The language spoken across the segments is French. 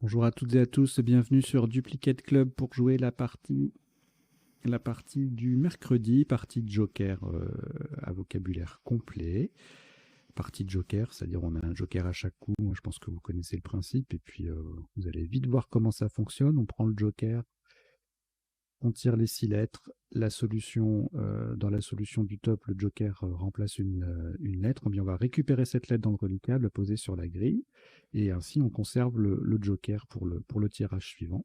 Bonjour à toutes et à tous, bienvenue sur Duplicate Club pour jouer la partie du mercredi, partie de Joker à vocabulaire complet. Partie de Joker, c'est-à-dire on a un Joker à chaque coup. Moi, je pense que vous connaissez le principe et puis vous allez vite voir comment ça fonctionne. On prend le Joker, on tire les 6 lettres. La solution, dans la solution du top, le Joker remplace une lettre. Eh bien, on va récupérer cette lettre dans le reliquat, la poser sur la grille et ainsi on conserve le Joker pour le tirage suivant.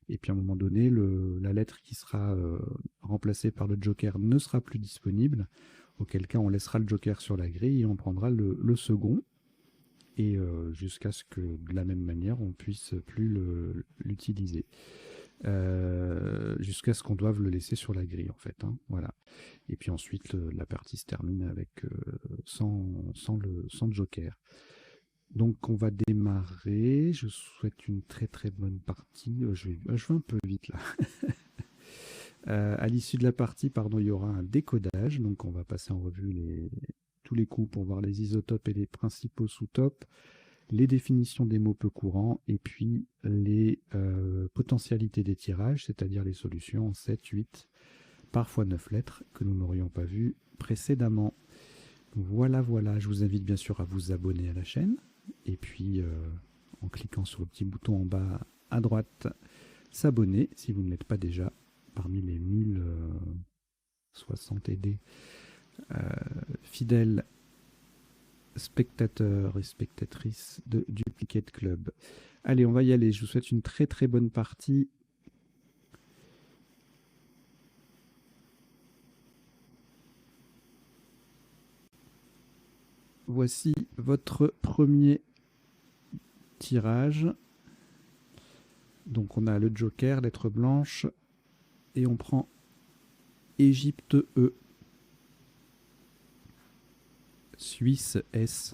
Et puis à un moment donné, la lettre qui sera remplacée par le Joker ne sera plus disponible, auquel cas on laissera le Joker sur la grille et on prendra le second, et jusqu'à ce que de la même manière on puisse plus l'utiliser. Jusqu'à ce qu'on doive le laisser sur la grille en fait. Hein, voilà. Et puis ensuite la partie se termine avec sans Joker. Donc on va démarrer. Je souhaite une très très bonne partie. Je vais un peu vite là. À l'issue de la partie, pardon, il y aura un décodage. Donc on va passer en revue tous les coups pour voir les isotopes et les principaux sous-topes, les définitions des mots peu courants et puis les potentialités des tirages, c'est-à-dire les solutions en 7, 8, parfois 9 lettres que nous n'aurions pas vues précédemment. Voilà, voilà. Je vous invite bien sûr à vous abonner à la chaîne et puis en cliquant sur le petit bouton en bas à droite, s'abonner si vous ne l'êtes pas déjà parmi les 1060 et des fidèles spectateurs et spectatrices de Duplicate Club. Allez, on va y aller. Je vous souhaite une très très bonne partie. Voici votre premier tirage. Donc on a le Joker, lettre blanche, et on prend Égypte E, Suisse S,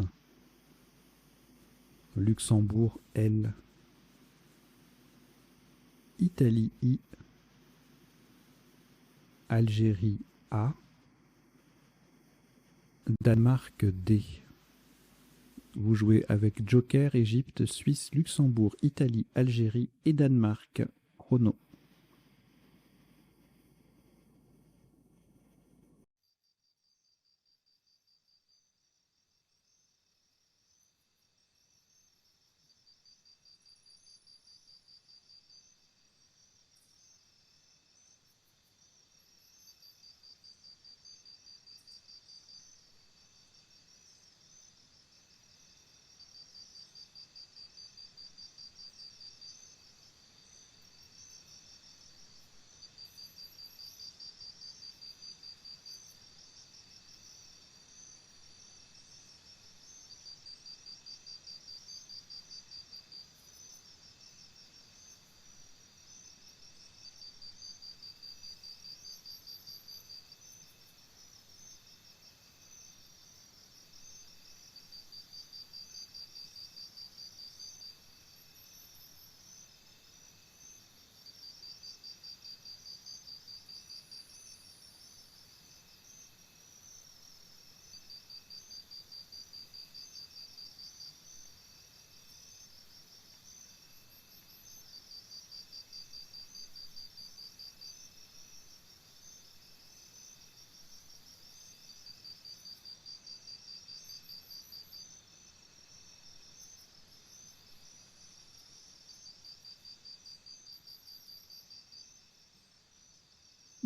Luxembourg L, Italie I, Algérie A, Danemark D. Vous jouez avec Joker, Égypte, Suisse, Luxembourg, Italie, Algérie et Danemark. Chrono.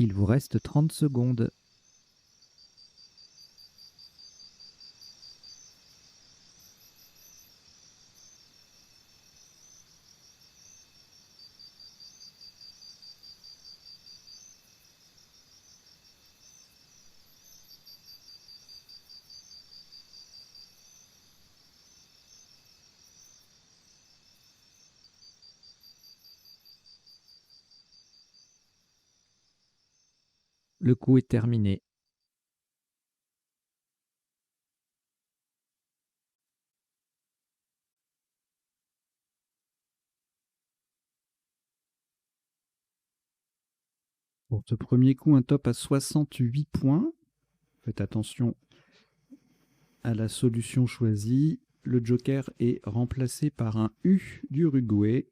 Il vous reste 30 secondes. Le coup est terminé. Pour ce premier coup, un top à 68 points. Faites attention à la solution choisie. Le Joker est remplacé par un U d'Uruguay.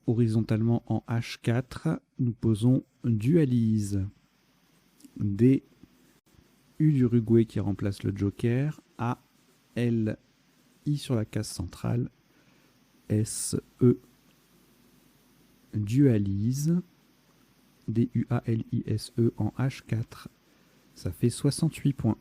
horizontalement en H4, nous posons dualise. D, U d'Uruguay qui remplace le joker. A, L, I sur la case centrale. S, E, dualise. D, U, A, L, I, S, E en H4. Ça fait 68 points.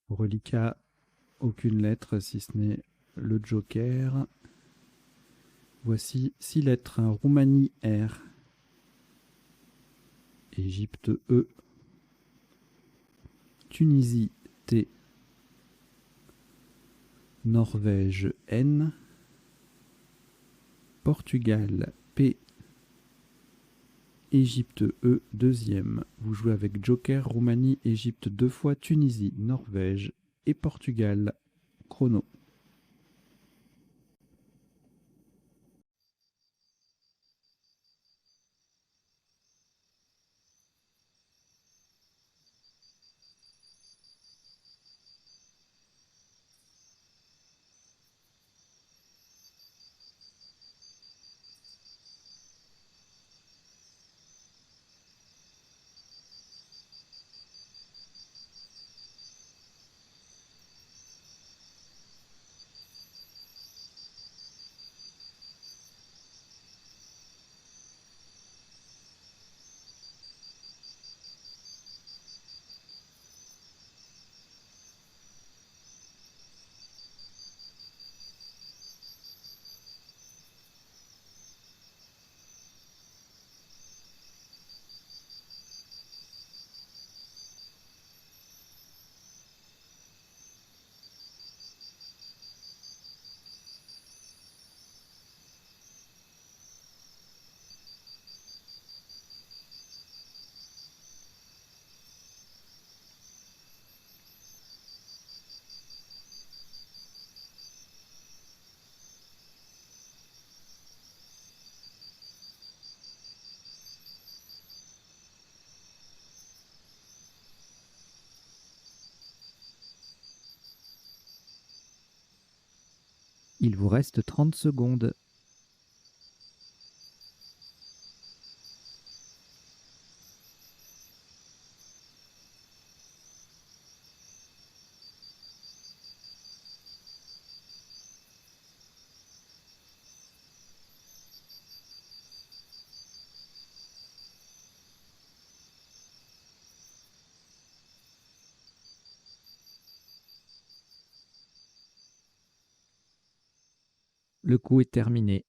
Reliquat, aucune lettre si ce n'est le joker. Voici 6 lettres. Roumanie R, Égypte E, Tunisie T, Norvège N, Portugal P, Égypte E, deuxième. Vous jouez avec joker, Roumanie, Égypte 2 fois, Tunisie, Norvège et Portugal. Chrono. Il vous reste 30 secondes. Le coup est terminé.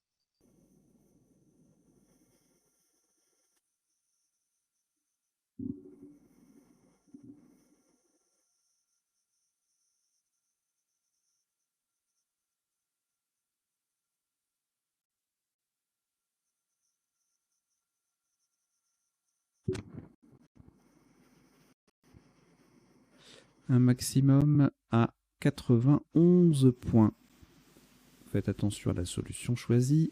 Un maximum à 91 points. Faites attention à la solution choisie.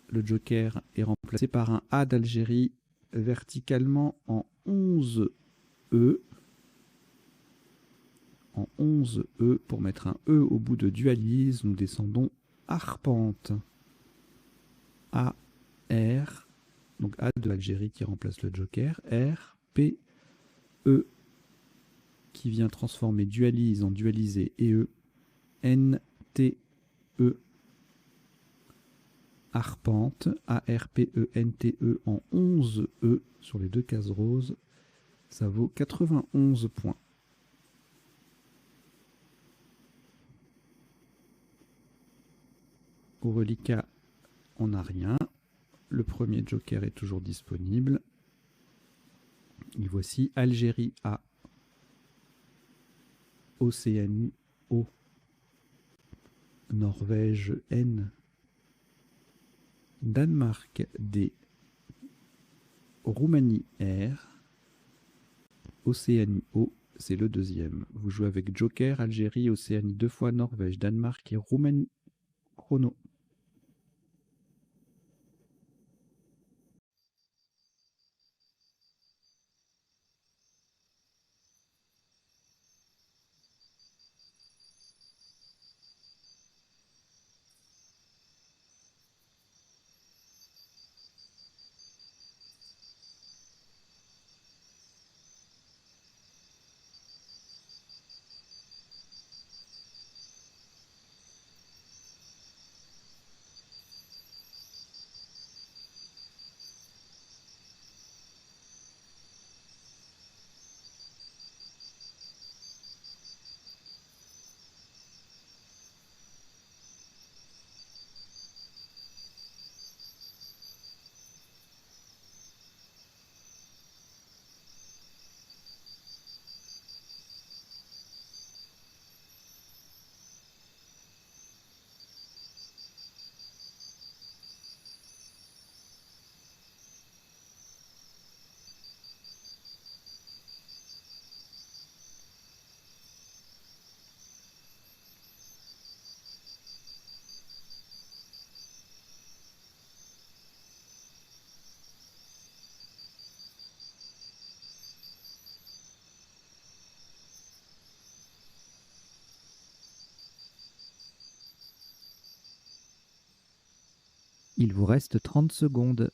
Le joker est remplacé par un A d'Algérie verticalement en 11 E. En 11 E, pour mettre un E au bout de dualise, nous descendons arpente. A, R, donc A de Algérie qui remplace le joker, R, P, E, qui vient transformer dualise en dualisé et E, N, T, E, arpente, A-R-P-E-N-T-E en 11 E sur les deux cases roses, ça vaut 91 points. Au reliquat, on n'a rien. Le premier joker est toujours disponible. Et voici Algérie A, Océanie O, Norvège N, Danemark D, Roumanie R, Océanie O, c'est le deuxième. Vous jouez avec Joker, Algérie, Océanie 2 fois, Norvège, Danemark et Roumanie. Chrono. Il vous reste 30 secondes.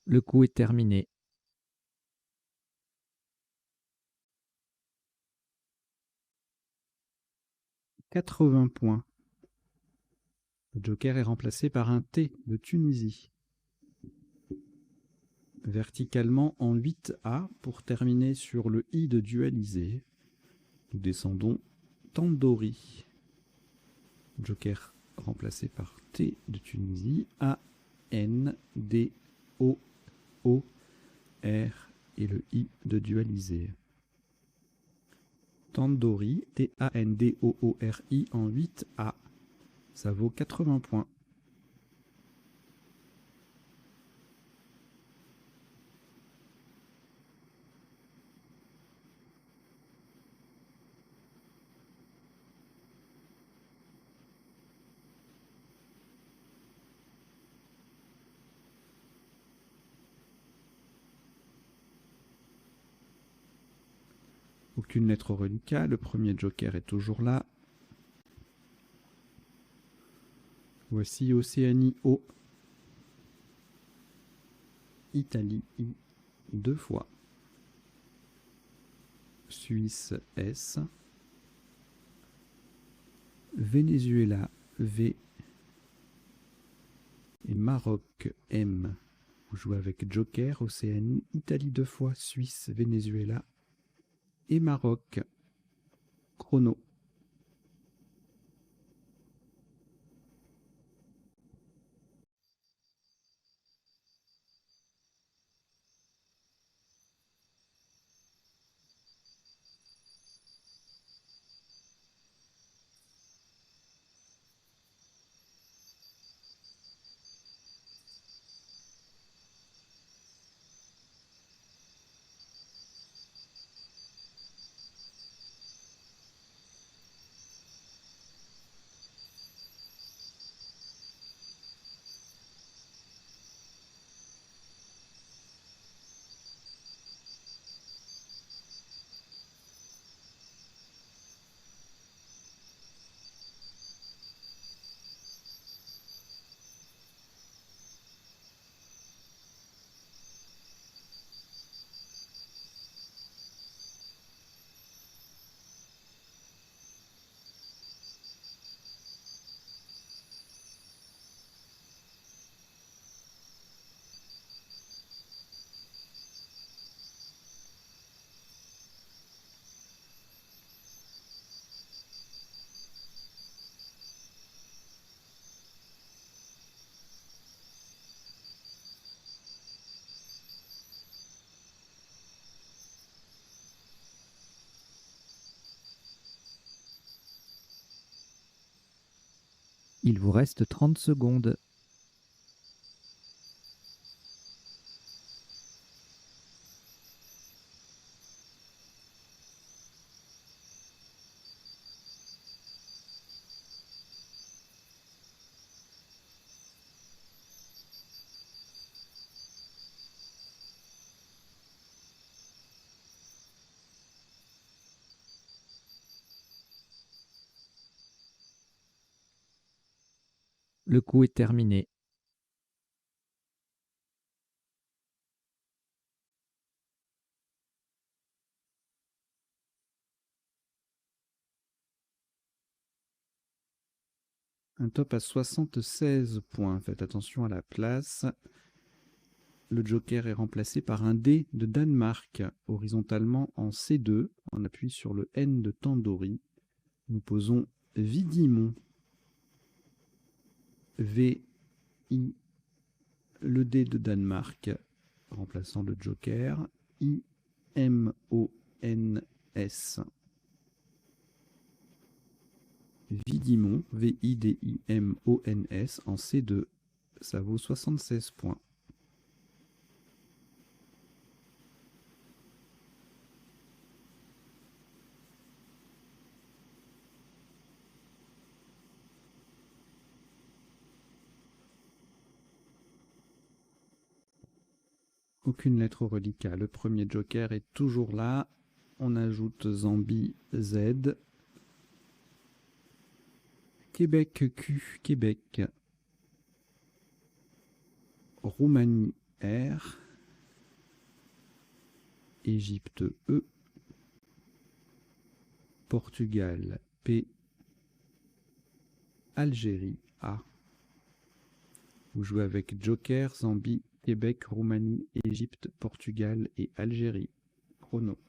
Le coup est terminé. « 80 points. Le Joker est remplacé par un T de Tunisie. Verticalement en 8A pour terminer sur le I de dualisé. Nous descendons Tandoori. Joker remplacé par T de Tunisie, A, N, D, O, O, R et le I de dualisé. Tandoori, T-A-N-D-O-O-R-I en 8A. Ça vaut 80 points. Aucune lettre reliquat, le premier Joker est toujours là. Voici Océanie O. Italie I 2 fois. Suisse S. Venezuela V. Et Maroc M. Vous jouez avec Joker, Océanie, Italie 2 fois, Suisse, Venezuela et Maroc. Chrono. Il vous reste 30 secondes. Le coup est terminé. Un top à 76 points. Faites attention à la place. Le joker est remplacé par un D de Danemark, horizontalement en C2. On appuie sur le N de Tandoori. Nous posons Vidimon. V-I, le D de Danemark, remplaçant le joker. I-M-O-N-S. Vidimon, V-I-D-I-M-O-N-S, en C2. Ça vaut 76 points. Aucune lettre au reliquat. Le premier joker est toujours là. On ajoute Zambie Z. Québec Q, Québec. Roumanie R. Égypte E. Portugal P. Algérie A. Vous jouez avec Joker, Zambie, Québec, Roumanie, Égypte, Portugal et Algérie. Chrono.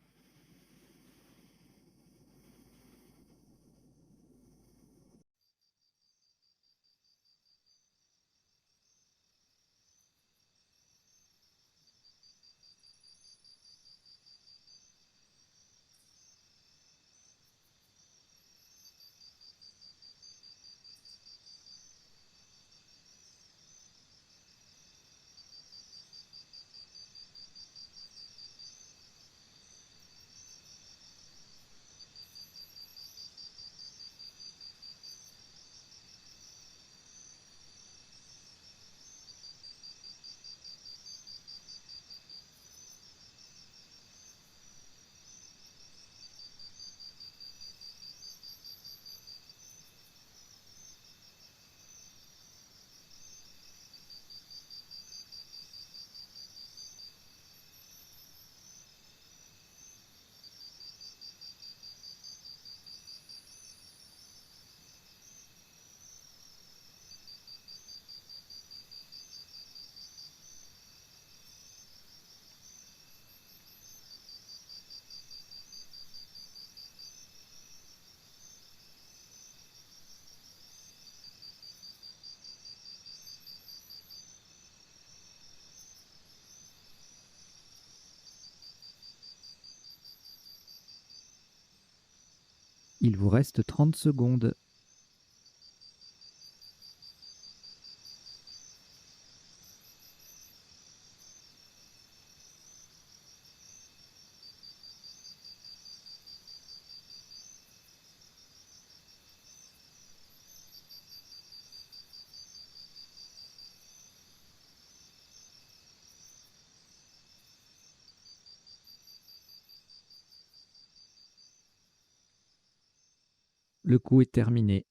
Il vous reste 30 secondes. Le coup est terminé.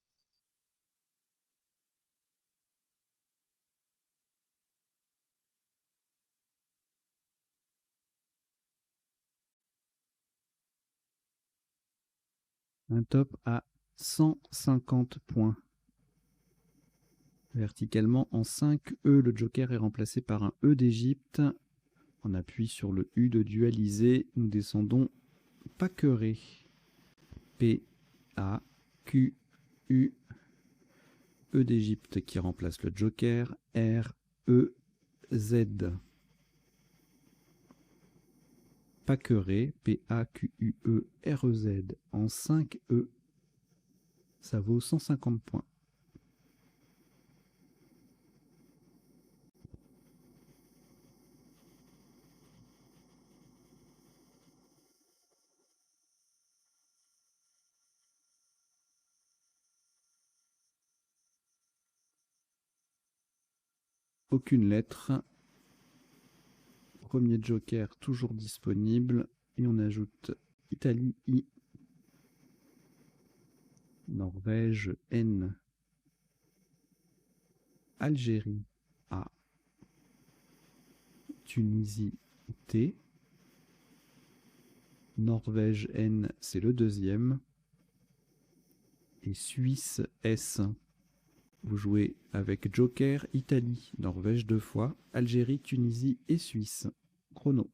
Un top à 150 points. Verticalement en 5E, le joker est remplacé par un E d'Égypte. On appuie sur le U de dualisé. Nous descendons Paqueré. P-A-Q-U. E d'Égypte qui remplace le joker. R-E-Z. Paqueré. P-A-Q-U-E-R-E-Z. En 5E. Ça vaut 150 points. aucune lettre. Premier joker toujours disponible. Et on ajoute Italie I, Norvège N, Algérie A, Tunisie T, Norvège N, c'est le deuxième, et Suisse S. Vous jouez avec Joker, Italie, Norvège 2 fois, Algérie, Tunisie et Suisse. Chrono.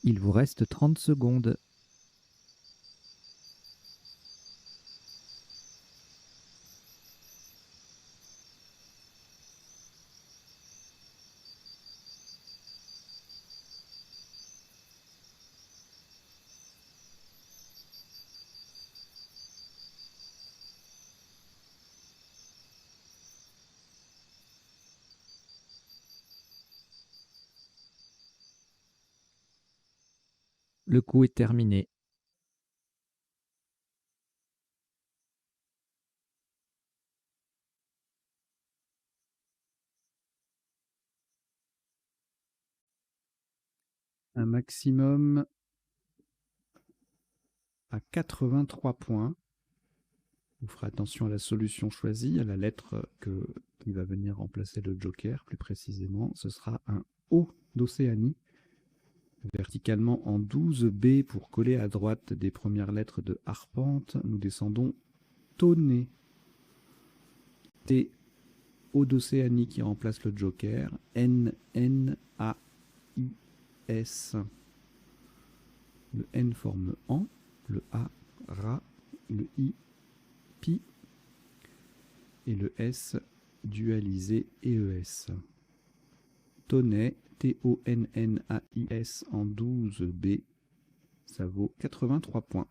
Il vous reste 30 secondes. Le coup est terminé. Un maximum à 83 points. Vous ferez attention à la solution choisie, à la lettre qui va venir remplacer le joker, plus précisément. Ce sera un O d'Océanie, verticalement en 12 B pour coller à droite des premières lettres de Arpente. Nous descendons Tonnet. T, O d'Océanie qui remplace le joker. N, N, A, I, S. Le N forme AN, le A, Ra, le I, Pi, et le S dualisé EES. Tonnet, Tonnais en 12 B, ça vaut 83 points.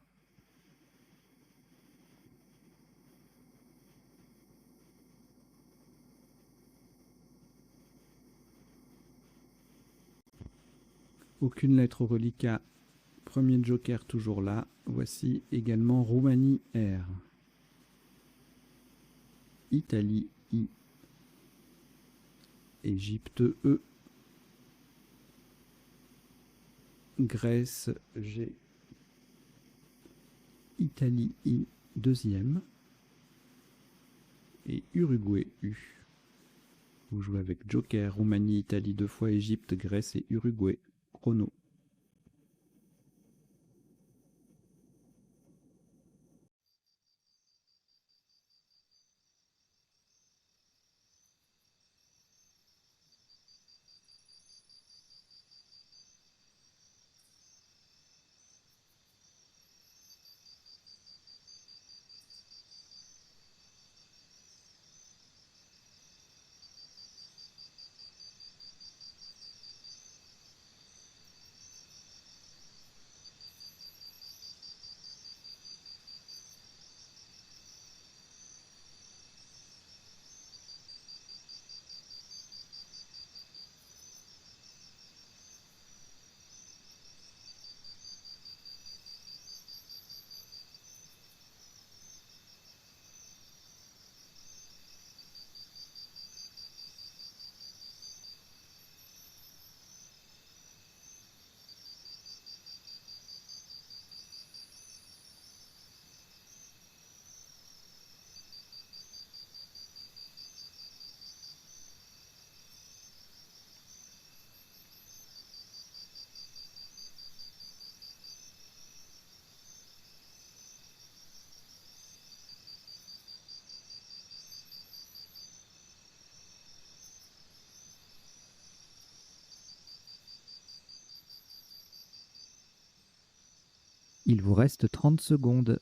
Aucune lettre au reliquat. Premier joker toujours là. Voici également Roumanie R. Italie I. Égypte E. Grèce G. Italie I, deuxième. Et Uruguay U. Vous jouez avec Joker, Roumanie, Italie 2 fois, Égypte, Grèce et Uruguay. Chrono. Il vous reste 30 secondes.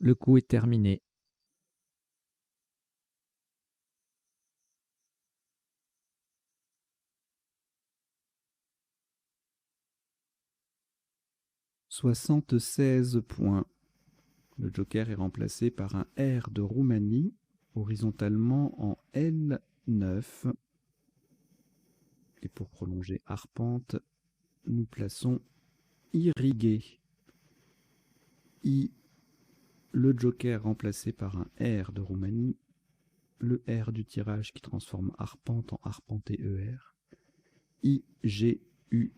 Le coup est terminé. « 76 points. Le joker est remplacé par un R de Roumanie, horizontalement en L9. Et pour prolonger arpente, nous plaçons irrigué. Le joker remplacé par un R de Roumanie, le R du tirage qui transforme arpente en arpenté ER, IGUE,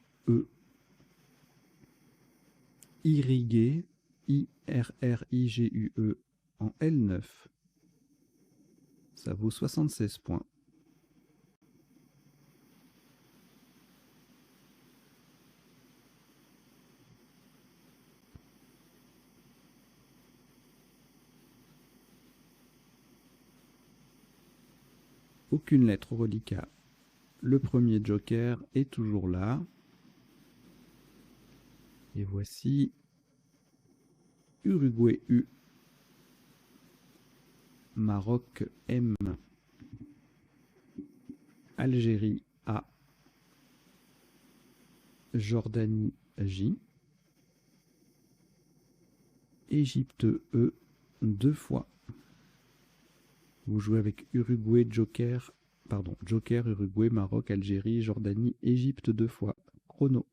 irrigué, IRRIGUE en L9. Ça vaut 76 points. Aucune lettre au reliquat. Le premier joker est toujours là. Et voici Uruguay U, Maroc M, Algérie A, Jordanie J, Égypte E 2 fois. Vous jouez avec Uruguay, Joker, Uruguay, Maroc, Algérie, Jordanie, Égypte 2 fois. Chrono.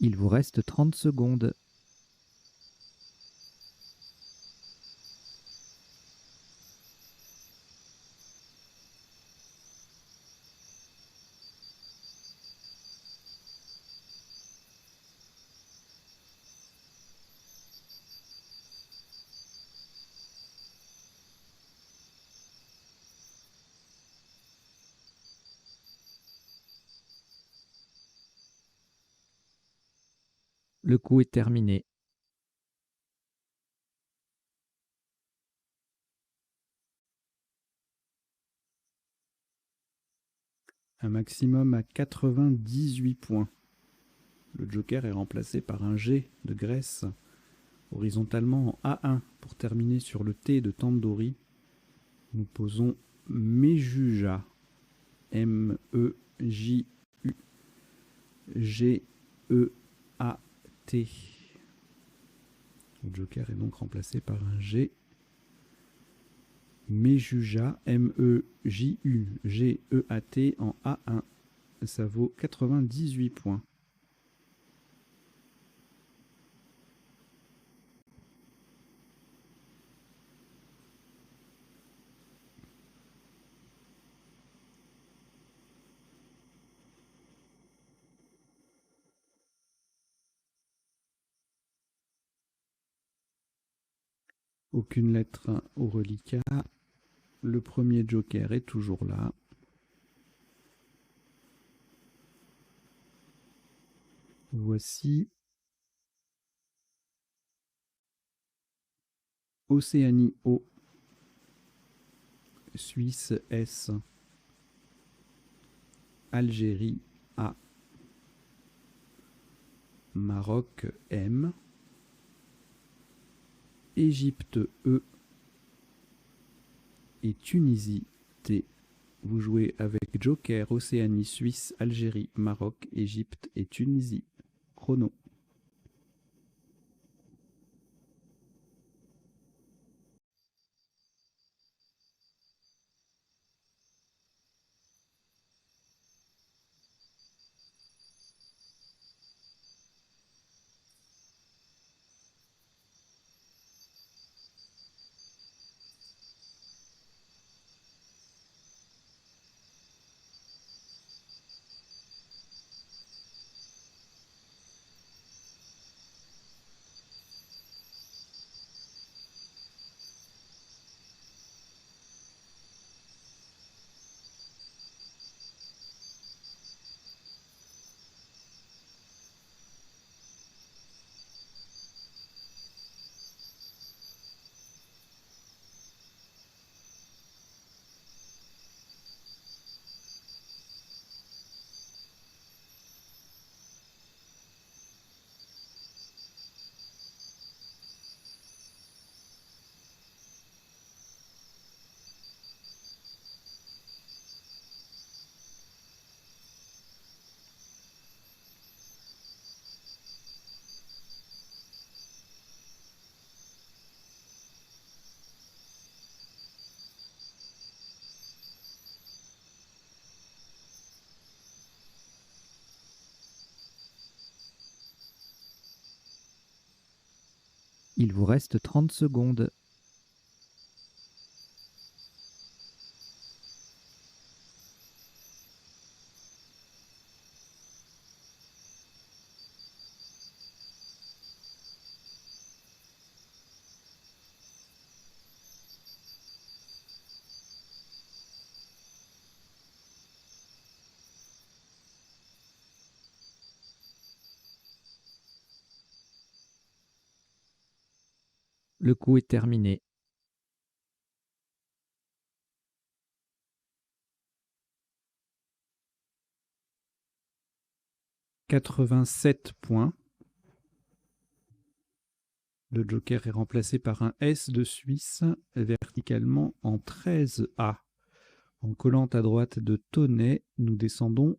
Il vous reste 30 secondes. Le coup est terminé. Un maximum à 98 points. Le joker est remplacé par un G de Grèce, horizontalement en A1 pour terminer sur le T de Tandoori. Nous posons Mejuja, M-E-J-U, G-E-A-T. Le joker est donc remplacé par un G. Mejuja, M-E-J-U-G-E-A-T en A1. Ça vaut 98 points. Aucune lettre au reliquat. Le premier joker est toujours là. Voici Océanie O, Suisse S, Algérie A, Maroc M, Égypte E et Tunisie T. Vous jouez avec Joker, Océanie, Suisse, Algérie, Maroc, Égypte et Tunisie. Chrono. Il vous reste 30 secondes. Le coup est terminé. « 87 points. Le joker est remplacé par un S de Suisse verticalement en 13A. En collant à droite de Tonnet, nous descendons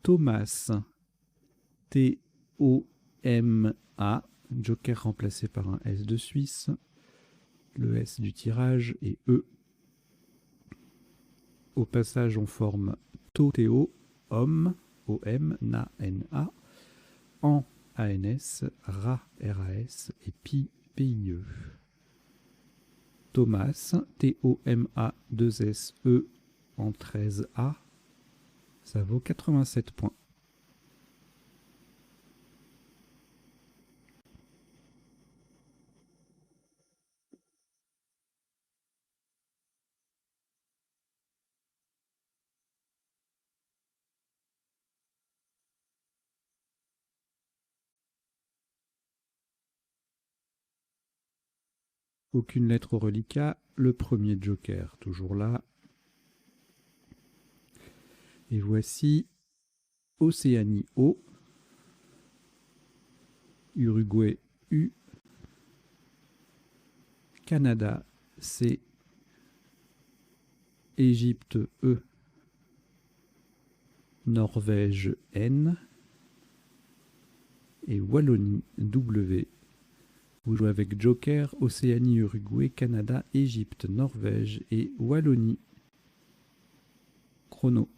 Thomas. T-O-M-A. Joker remplacé par un S de Suisse. Le S du tirage est E. Au passage, on forme Théo, homme, O-M, Na, N-A, An, A-N-S, Ra, R-A-S et Pi, P-I-E. Thomas, T-O-M-A, 2-S-E en 13A. Ça vaut 87 points. Aucune lettre au reliquat. Le premier joker, toujours là. Et voici Océanie O, Uruguay U, Canada C, Égypte E, Norvège N et Wallonie W. Vous jouez avec Joker, Océanie, Uruguay, Canada, Égypte, Norvège et Wallonie. Chrono.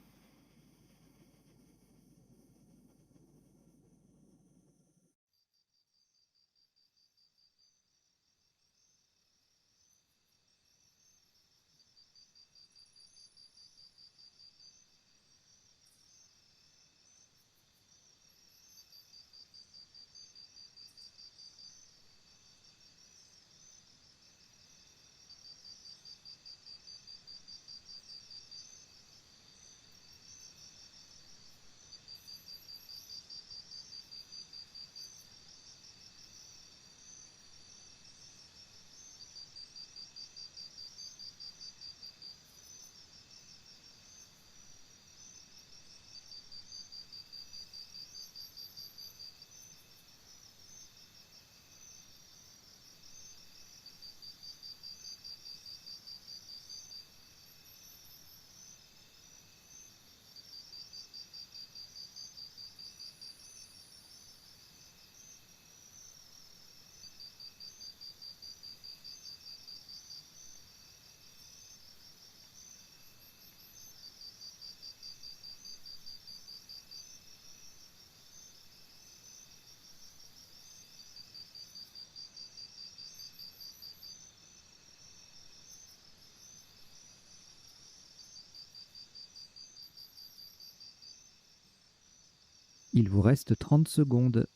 Il vous reste 30 secondes.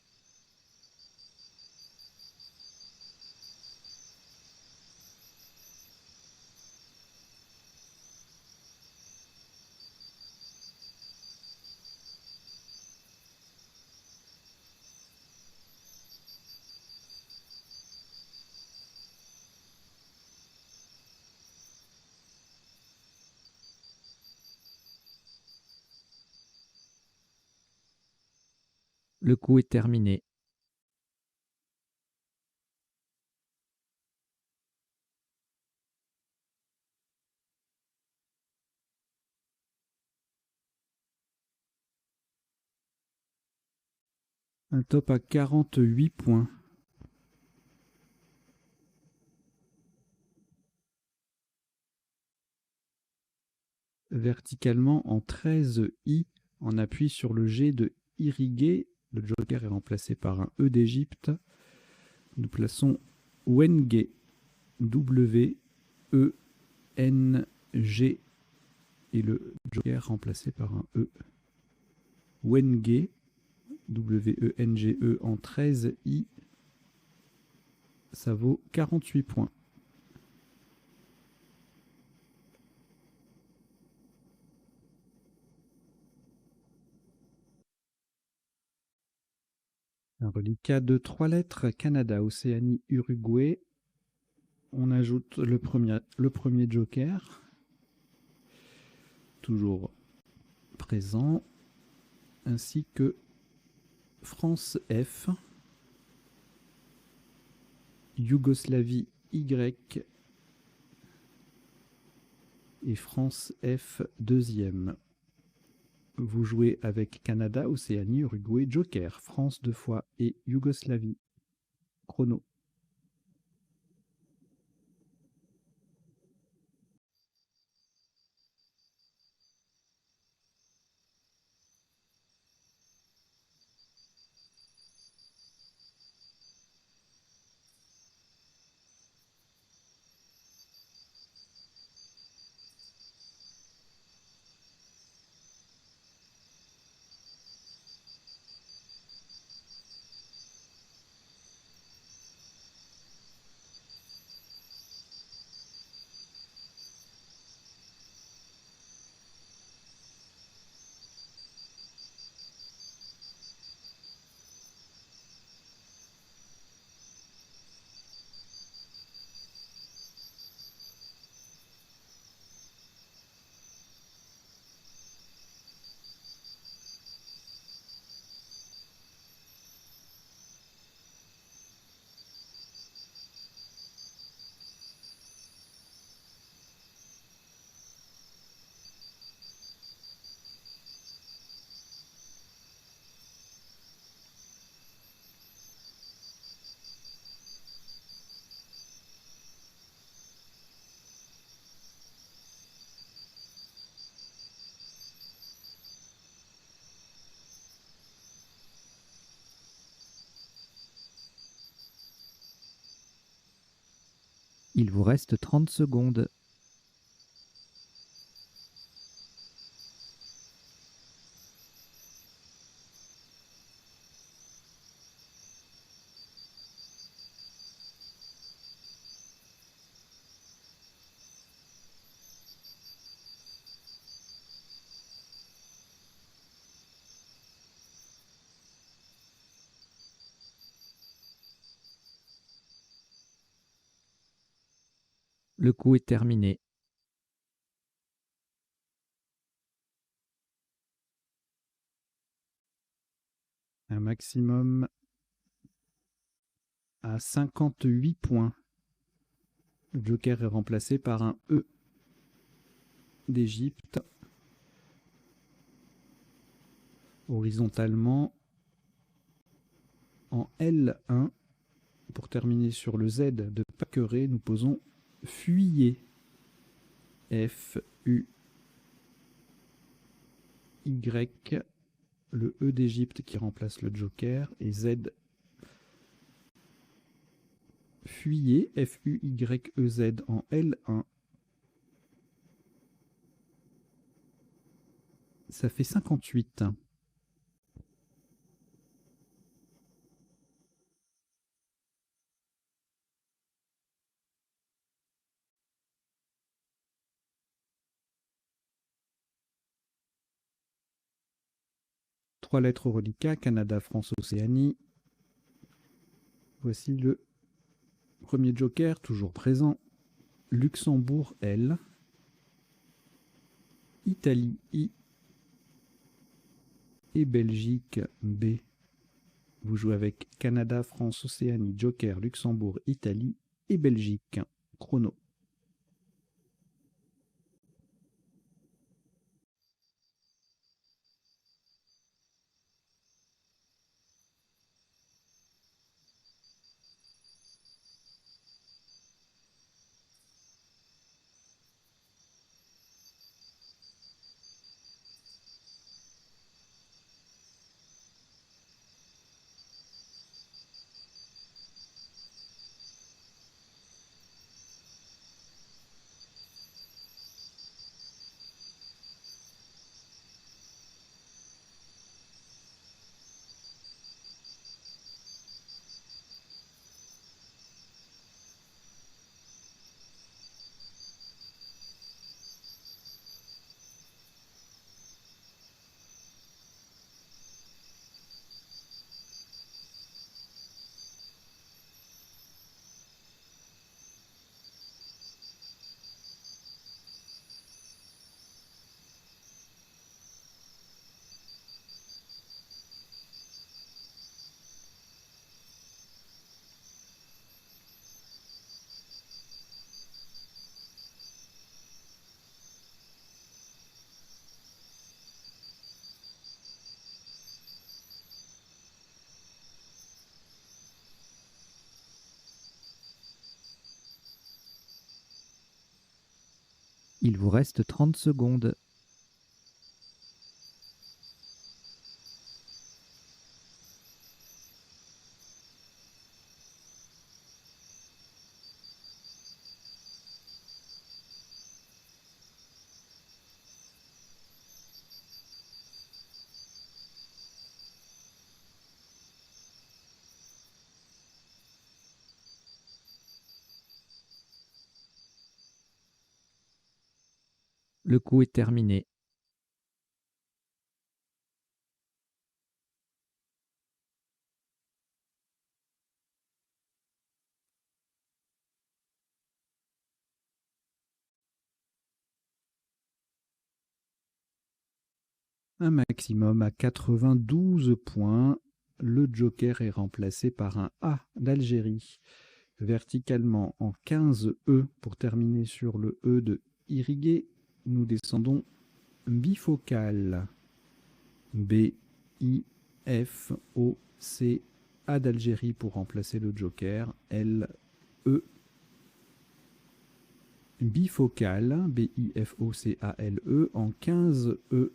Le coup est terminé. Un top à 48 points. Verticalement en 13 I, on appuie sur le G de irriguer. Le joker est remplacé par un E d'Égypte. Nous plaçons Wenge, W-E-N-G, et le joker remplacé par un E. Wenge, W-E-N-G-E en 13 I, ça vaut 48 points. Un reliquat de 3 lettres, Canada, Océanie, Uruguay. On ajoute le premier joker, toujours présent, ainsi que France F, Yougoslavie Y et France F deuxième. Vous jouez avec Canada, Océanie, Uruguay, joker, France 2 fois et Yougoslavie. Chrono. Il vous reste 30 secondes. Le coup est terminé. Un maximum à 58 points. Le joker est remplacé par un E d'Égypte. Horizontalement en L1. Pour terminer sur le Z de Paqueret, nous posons Fuyez. F-U-Y. Le E d'Égypte qui remplace le joker et Z. Fuyez. F-U-Y-E-Z en L1. Ça fait 58. 3 lettres au reliquat, Canada, France, Océanie. Voici le premier joker, toujours présent. Luxembourg, L. Italie, I. Et Belgique, B. Vous jouez avec Canada, France, Océanie, joker, Luxembourg, Italie et Belgique. Chrono. Il vous reste 30 secondes. Le coup est terminé. Un maximum à 92 points. Le joker est remplacé par un A d'Algérie. Verticalement en 15 E pour terminer sur le E de irrigué. Nous descendons bifocal. B, I, F, O, C, A d'Algérie pour remplacer le joker. L, E. Bifocal, B-I-F-O-C-A-L-E, en 15 E.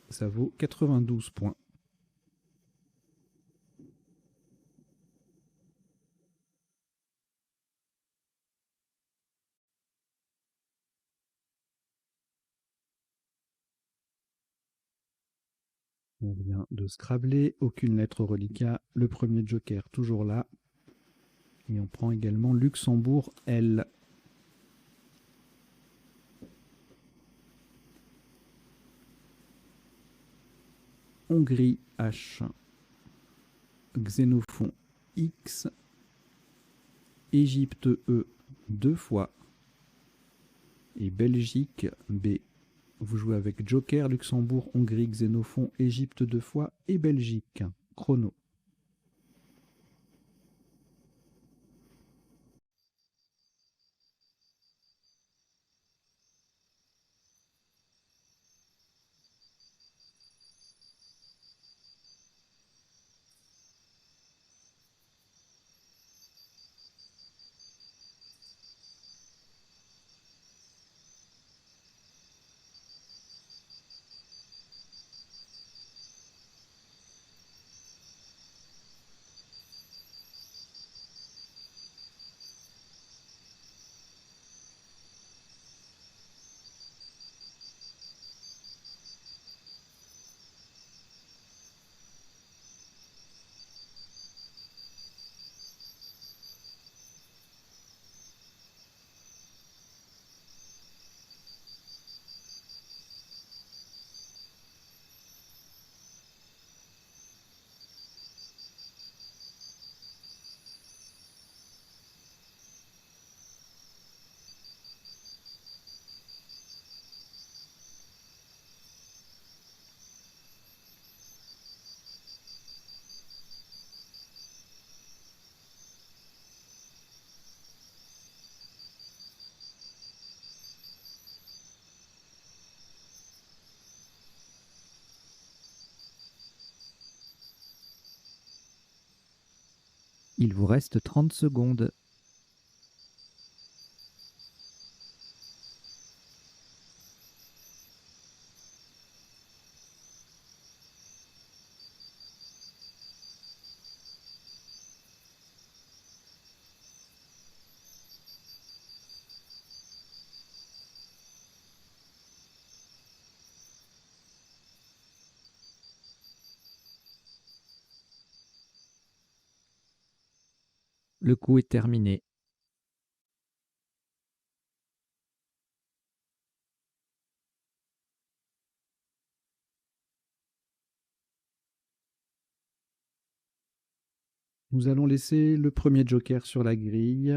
Ça vaut 92 points. On vient de scrabler, aucune lettre au reliquat, le premier joker toujours là. Et on prend également Luxembourg, L. Hongrie, H. Xénophon, X. Égypte, E, 2 fois. Et Belgique, B. Vous jouez avec joker, Luxembourg, Hongrie, Xénophon, Égypte 2 fois et Belgique. Chrono. Il vous reste 30 secondes. Le coup est terminé. Nous allons laisser le premier joker sur la grille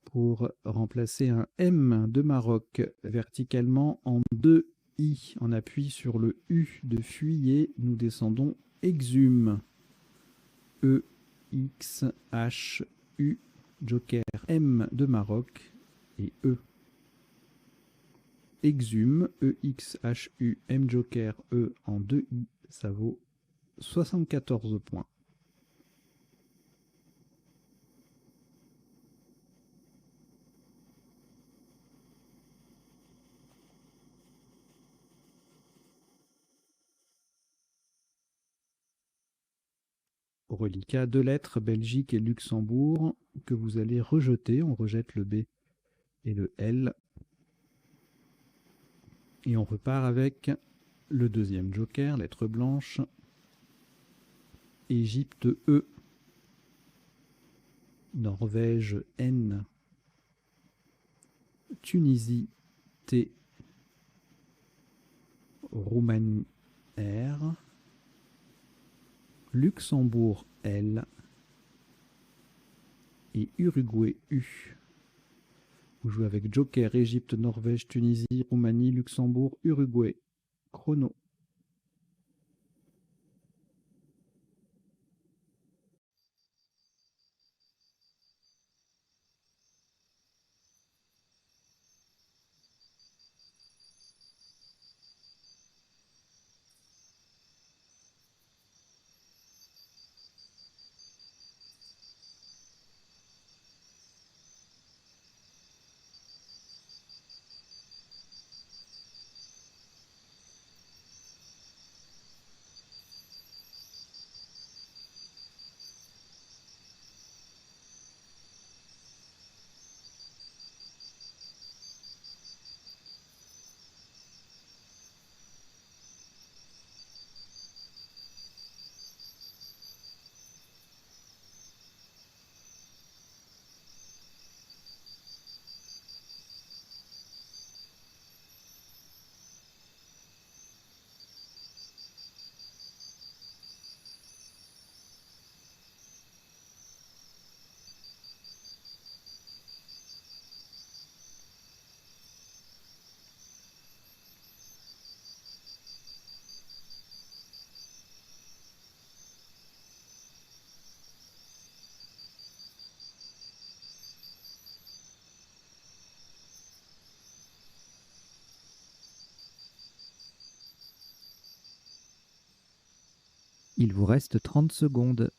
pour remplacer un M de Maroc verticalement en 2 I. On appuie sur le U de fuyer, nous descendons exhume. E, X, H, U, joker M de Maroc et E. Exhume, E, X, H, U, M, joker E en 2 I, ça vaut 74 points. Reliquat, 2 lettres, Belgique et Luxembourg, que vous allez rejeter. On rejette le B et le L. Et on repart avec le deuxième joker, lettre blanche, Égypte E, Norvège N, Tunisie T, Roumanie R, Luxembourg L et Uruguay U. Vous jouez avec joker, Égypte, Norvège, Tunisie, Roumanie, Luxembourg, Uruguay. Chrono. Il vous reste 30 secondes.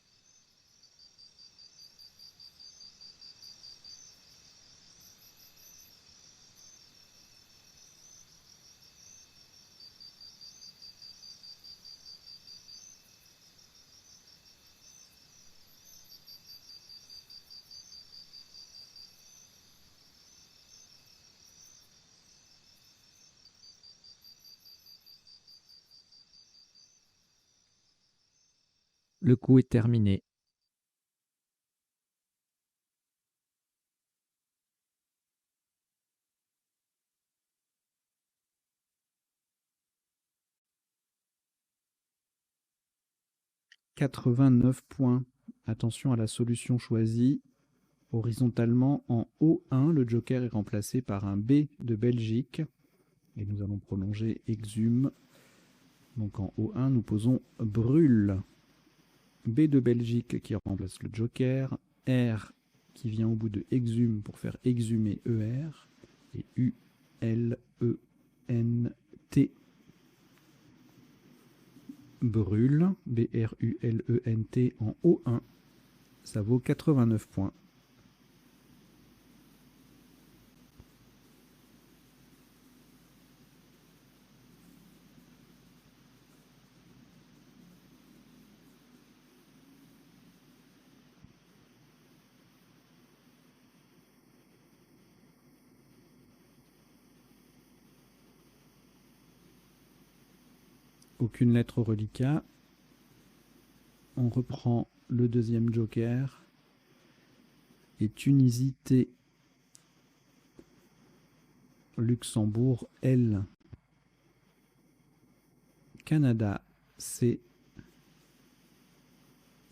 Le coup est terminé. « 89 points. Attention à la solution choisie. Horizontalement, en O1, le joker est remplacé par un B de Belgique. Et nous allons prolonger exhume. Donc en O1, nous posons brûle. B de Belgique qui remplace le joker. R qui vient au bout de exhume pour faire exhumer ER. Et U, L, E, N, T. Brûle. B-R-U-L-E-N-T en O1. Ça vaut 89 points. Aucune lettre au reliquat. On reprend le deuxième joker. Et Tunisie T. Luxembourg L. Canada C.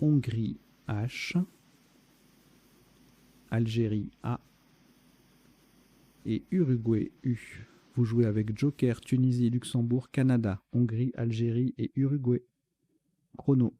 Hongrie H. Algérie A. Et Uruguay U. Vous jouez avec Joker, Tunisie, Luxembourg, Canada, Hongrie, Algérie et Uruguay. Chrono.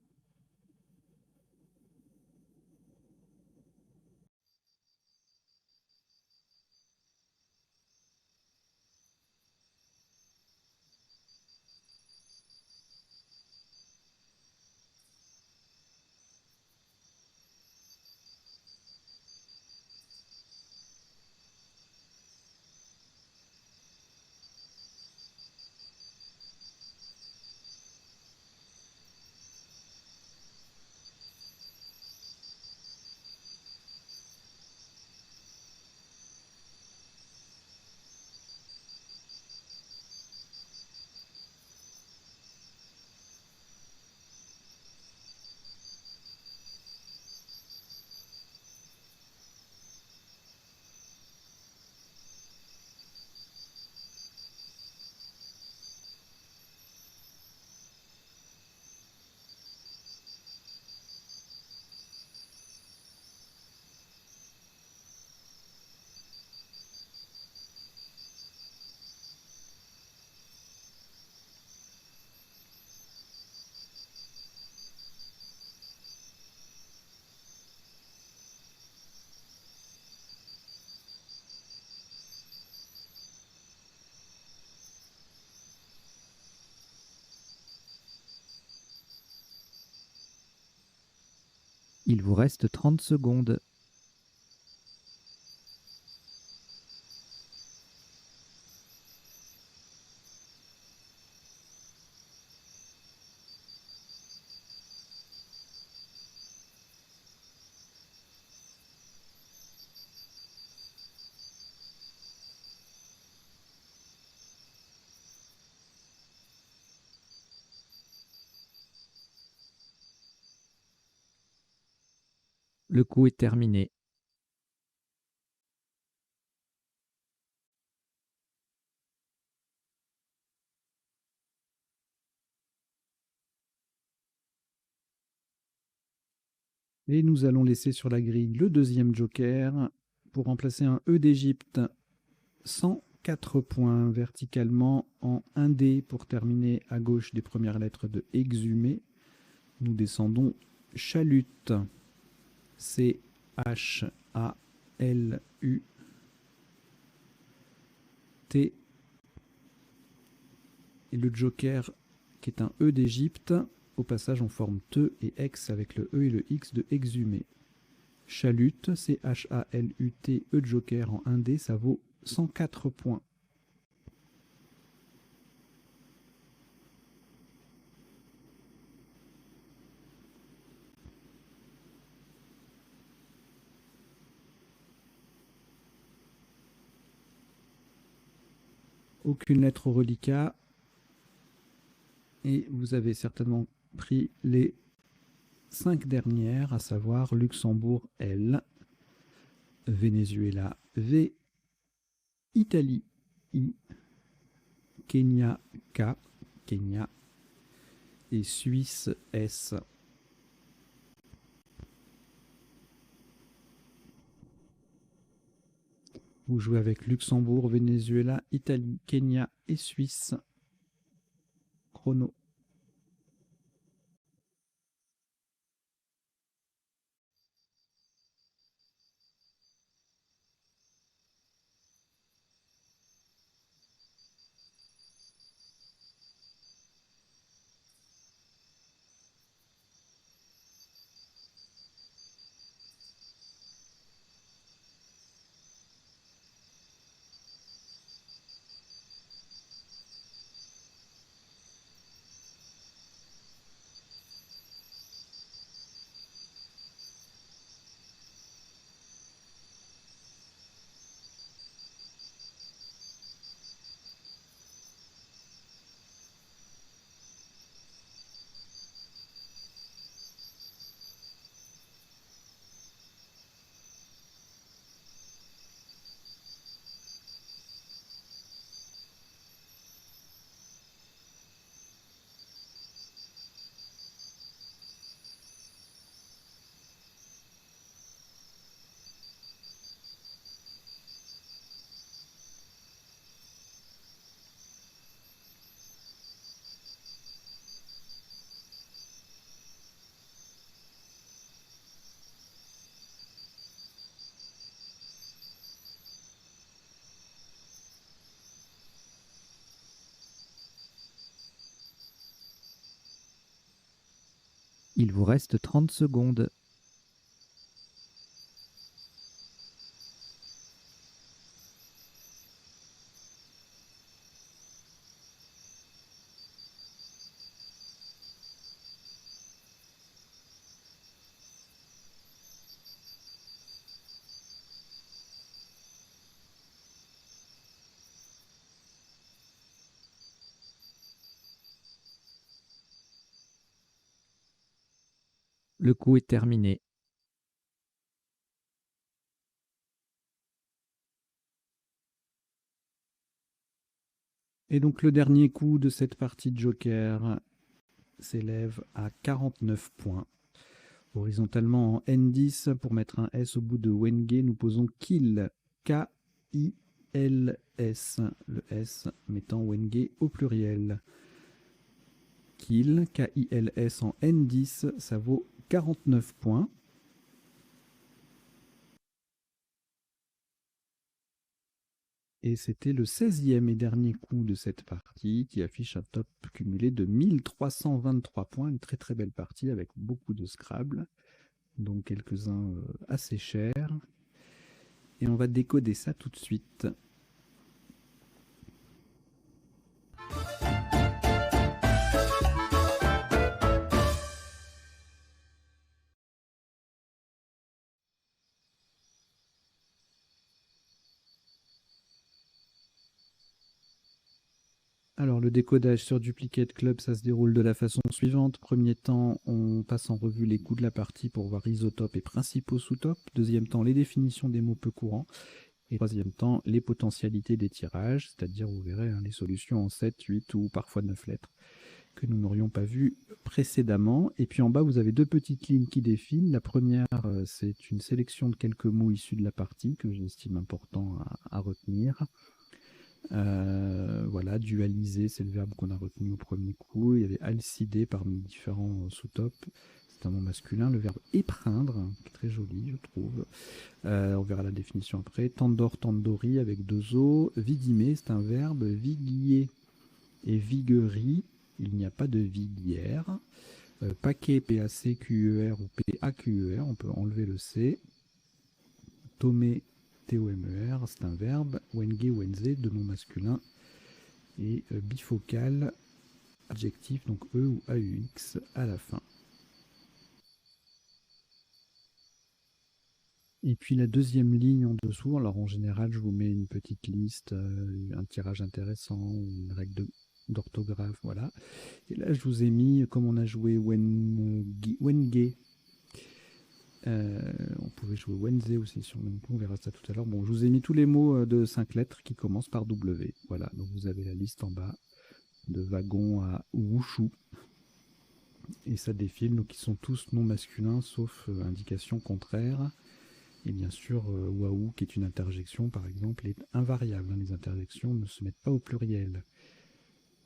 Il vous reste 30 secondes. Le coup est terminé. Et nous allons laisser sur la grille le deuxième joker pour remplacer un E d'Égypte. 104 points verticalement en 1D pour terminer à gauche des premières lettres de exhumé. Nous descendons chalut. C-H-A-L-U-T. Et le joker qui est un E d'Égypte. Au passage, on forme te et ex avec le E et le X de exhumé. Chalut, C-H-A-L-U-T, E joker en 1D, ça vaut 104 points. Aucune lettre au reliquat. Et vous avez certainement pris les 5 dernières, à savoir Luxembourg L, Venezuela V, Italie I, Kenya K, Kenya, et Suisse S. Vous jouez avec Luxembourg, Venezuela, Italie, Kenya et Suisse. Chrono. Il vous reste 30 secondes. Le coup est terminé. Et donc le dernier coup de cette partie de Joker s'élève à 49 points. Horizontalement en N10, pour mettre un S au bout de Wenge, nous posons Kill, K-I-L-S, le S mettant Wenge au pluriel. Kill, K-I-L-S en N10, ça vaut 49 points. Et c'était le 16e et dernier coup de cette partie qui affiche un top cumulé de 1323 points. Une très très belle partie avec beaucoup de Scrabble, donc quelques-uns assez chers. Et on va décoder ça tout de suite. Alors le décodage sur Duplicate Club, ça se déroule de la façon suivante. Premier temps, on passe en revue les coups de la partie pour voir isotopes et principaux sous-topes. Deuxième temps, les définitions des mots peu courants. Et troisième temps, les potentialités des tirages, c'est-à-dire, vous verrez, les solutions en 7, 8 ou parfois 9 lettres que nous n'aurions pas vues précédemment. Et puis en bas, vous avez deux petites lignes qui défilent. La première, c'est une sélection de quelques mots issus de la partie que j'estime important à retenir. Voilà, dualiser, c'est le verbe qu'on a retenu au premier coup. Il y avait alcider parmi différents sous-topes. C'est un mot masculin. Le verbe épreindre, qui est très joli, je trouve. On verra la définition après. Tandor, tandori avec deux O. Vidimer, c'est un verbe. Viguier et viguerie, il n'y a pas de viguière. Paquet, P-A-C-Q-E-R ou P-A-Q-E-R, on peut enlever le C. Tomé, T-O-M-E-R, c'est un verbe. Wenge, wenze, deux noms masculins. Et bifocal, adjectif, donc E ou AUX à la fin. Et puis la deuxième ligne en dessous, alors en général, je vous mets une petite liste, un tirage intéressant, une règle d'orthographe, voilà. Et là, je vous ai mis, comme on a joué Wenge, on pouvait jouer Wenze aussi sur le même coup, on verra ça tout à l'heure. Bon, je vous ai mis tous les mots de 5 lettres qui commencent par W. Voilà, donc vous avez la liste en bas, de wagon à wushu. Et ça défile, donc ils sont tous non masculins, sauf indication contraire. Et bien sûr, waouh, qui est une interjection, par exemple, est invariable. Les interjections ne se mettent pas au pluriel.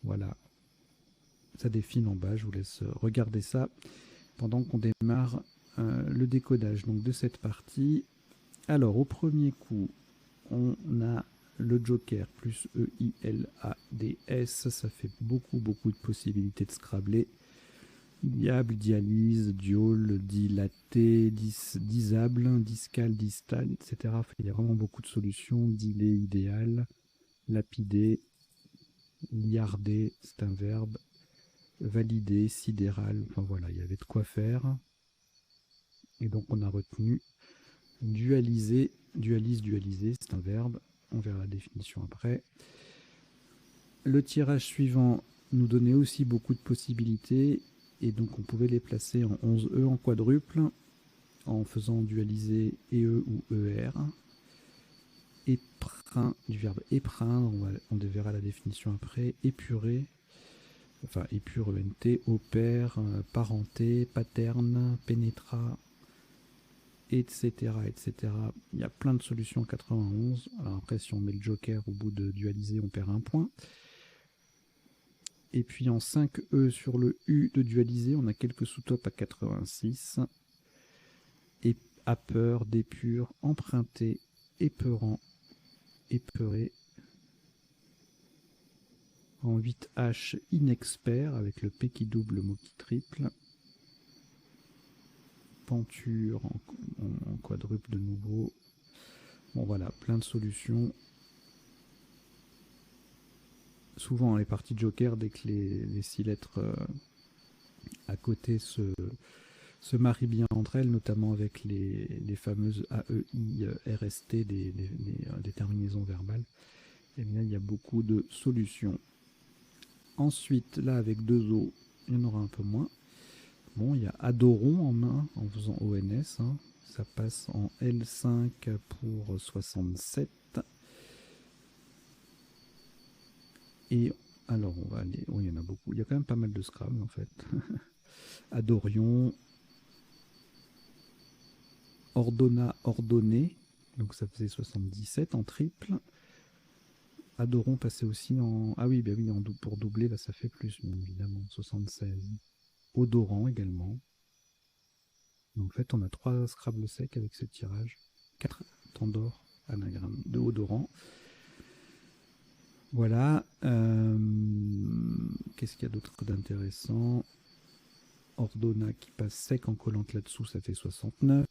Voilà. Ça défile en bas, je vous laisse regarder ça pendant qu'on démarre le décodage donc, de cette partie. Alors, au premier coup, on a le joker plus E-I-L-A-D-S. Ça fait beaucoup de possibilités de scrabbler. Diable, dialyse, diol, dilaté, disable, discal, distal, etc. Il y a vraiment beaucoup de solutions. Dilé, idéal, lapidé, liardé, c'est un verbe, validé, sidéral, enfin voilà, il y avait de quoi faire. Et donc on a retenu dualiser, dualiser, c'est un verbe, on verra la définition après. Le tirage suivant nous donnait aussi beaucoup de possibilités, et donc on pouvait les placer en 11E en quadruple, en faisant dualiser EE ou ER. Épreint, du verbe épreindre, on verra la définition après. Épurer, enfin épure ENT, opère, parenté, paterne, pénétra, etc., etc. Il y a plein de solutions en 91. Alors après, si on met le joker au bout de dualiser, on perd un point. Et puis en 5E sur le U de dualiser, on a quelques sous-topes à 86. Et apeur, dépure, emprunté, épeurant, épeuré. En 8H, inexpert, avec le P qui double, le mot qui triple. Arpenture en quadruple de nouveau. Bon voilà, plein de solutions. Souvent les parties de joker, dès que les 6 lettres à côté se marient bien entre elles, notamment avec les fameuses AEI, RST des terminaisons verbales, eh bien il y a beaucoup de solutions. Ensuite, là avec 2 O, il y en aura un peu moins. Bon, il y a Adoron en main en faisant ONS. Hein. Ça passe en L5 pour 67. Et alors, on va aller. Oh, il y en a beaucoup. Il y a quand même pas mal de Scrabble en fait. Adorion. Ordonna, ordonné. Donc ça faisait 77 en triple. Adoron passait aussi en. Ah oui, bah oui, pour doubler, là ça fait plus, bien évidemment. 76. Odorant également. Donc, en fait, on a 3 Scrabble secs avec ce tirage. 4 Tandor, anagramme de odorant. Voilà. Qu'est-ce qu'il y a d'autre d'intéressant? Ordonna qui passe sec en collant là-dessous, ça fait 69.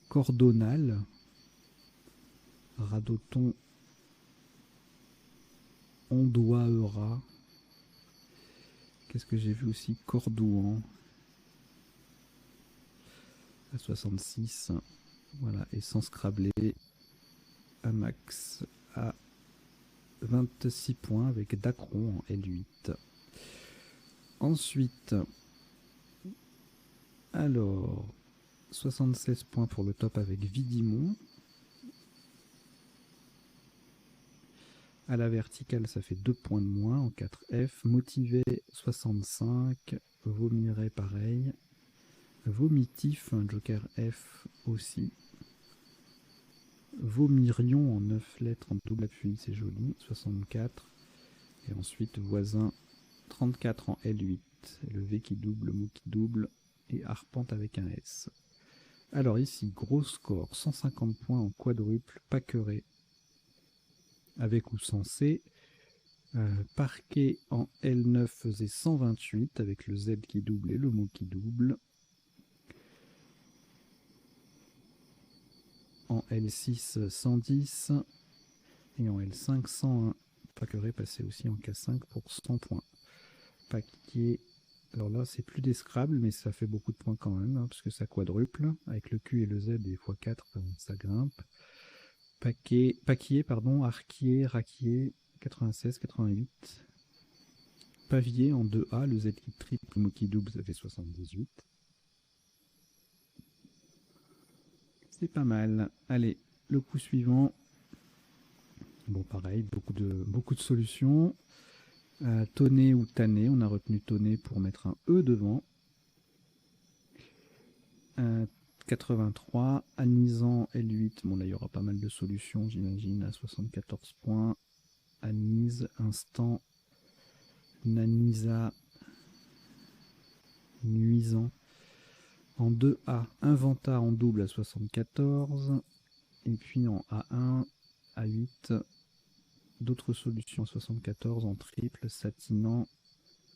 Cordonal. Radoton. Ondoaera. Qu'est-ce que j'ai vu aussi? Cordouan. À 66. Voilà. Et sans scrabler. Amax à 26 points avec Dacron en L8. Ensuite, alors, 76 points pour le top avec Vidimon. À la verticale, ça fait 2 points de moins en 4F. Motivé, 65. Vomirait, pareil. Vomitif, un joker F aussi. Vomirion en 9 lettres en double appui, c'est joli. 64. Et ensuite, voisin, 34 en L8. Le V qui double, le mot qui double. Et arpente avec un S. Alors ici, gros score, 150 points en quadruple, paqueré, avec ou sans C. Parquet en L9 faisait 128, avec le Z qui double et le mot qui double. En L6, 110. Et en L5, 101. Paqueré passait aussi en K5 pour 100 points. Paquet, alors là, c'est plus des Scrabble, mais ça fait beaucoup de points quand même, hein, parce que ça quadruple. Avec le Q et le Z, et x4, ça grimpe. Paquier, pardon, Arquier, Raquier, 96, 88. Pavier en 2A, le Z qui triple, le mot qui double, ça fait 78. C'est pas mal. Allez, le coup suivant. Bon, pareil, beaucoup de solutions. Tonner ou tanner, on a retenu tonner pour mettre un E devant. 83, anisant L8, bon là il y aura pas mal de solutions j'imagine, à 74 points. Anise, instant, nanisa, nuisant. En 2A, inventa en double à 74. Et puis en A1, A8, d'autres solutions à 74 en triple, satinant,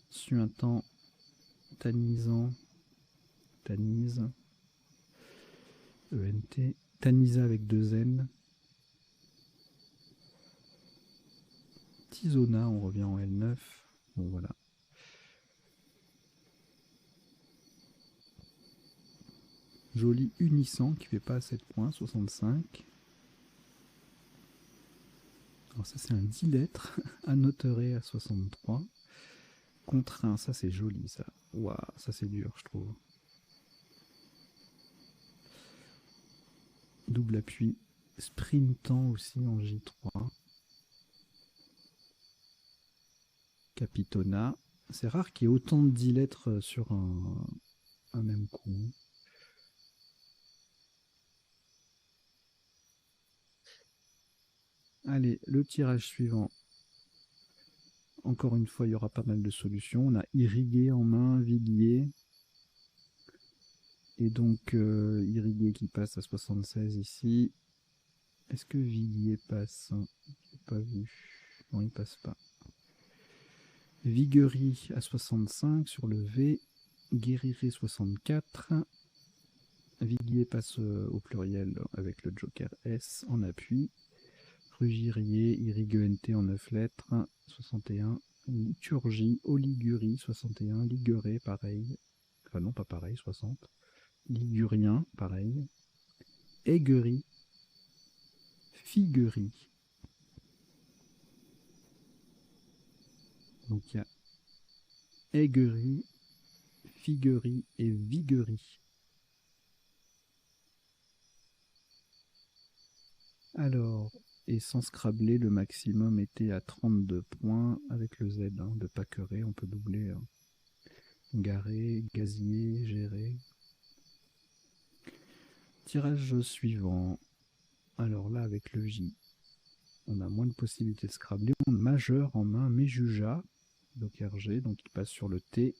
suintant, tanisant, tanise, ENT, tanisa avec 2 N. Tisona, on revient en L9. Bon voilà. Joli unissant qui fait pas 7 points, 65. Alors ça c'est un 10 lettres, annoteré à 63. Contraint, ça c'est joli ça. Waouh, ça c'est dur je trouve. Double appui, sprintant aussi en J3. Capitona. C'est rare qu'il y ait autant de 10 lettres sur un même coup. Allez, le tirage suivant. Encore une fois, il y aura pas mal de solutions. On a irrigué en main, Villiers. Et donc, irrigué qui passe à 76 ici. Est-ce que Villiers passe? J'ai pas vu. Non, il passe pas. Viguerie à 65 sur le V. Guériré 64. Viguier passe au pluriel avec le joker S en appui. Rugirier, Iriguente en 9 lettres, 61. Liturgie, Oligurie, 61. Ligueré, pareil. Enfin non, pas pareil, 60. Ligurien, pareil. Aiguerie, Figuerie. Donc il y a Aiguerie, Figuerie et Viguerie. Alors, et sans scrabler, le maximum était à 32 points avec le Z de Pacqueret. On peut doubler Garé, Gazier, Géré. Tirage suivant. Alors là, avec le J, on a moins de possibilités de scrabler. On a majeur en main, Méjuja, donc RG, donc il passe sur le T.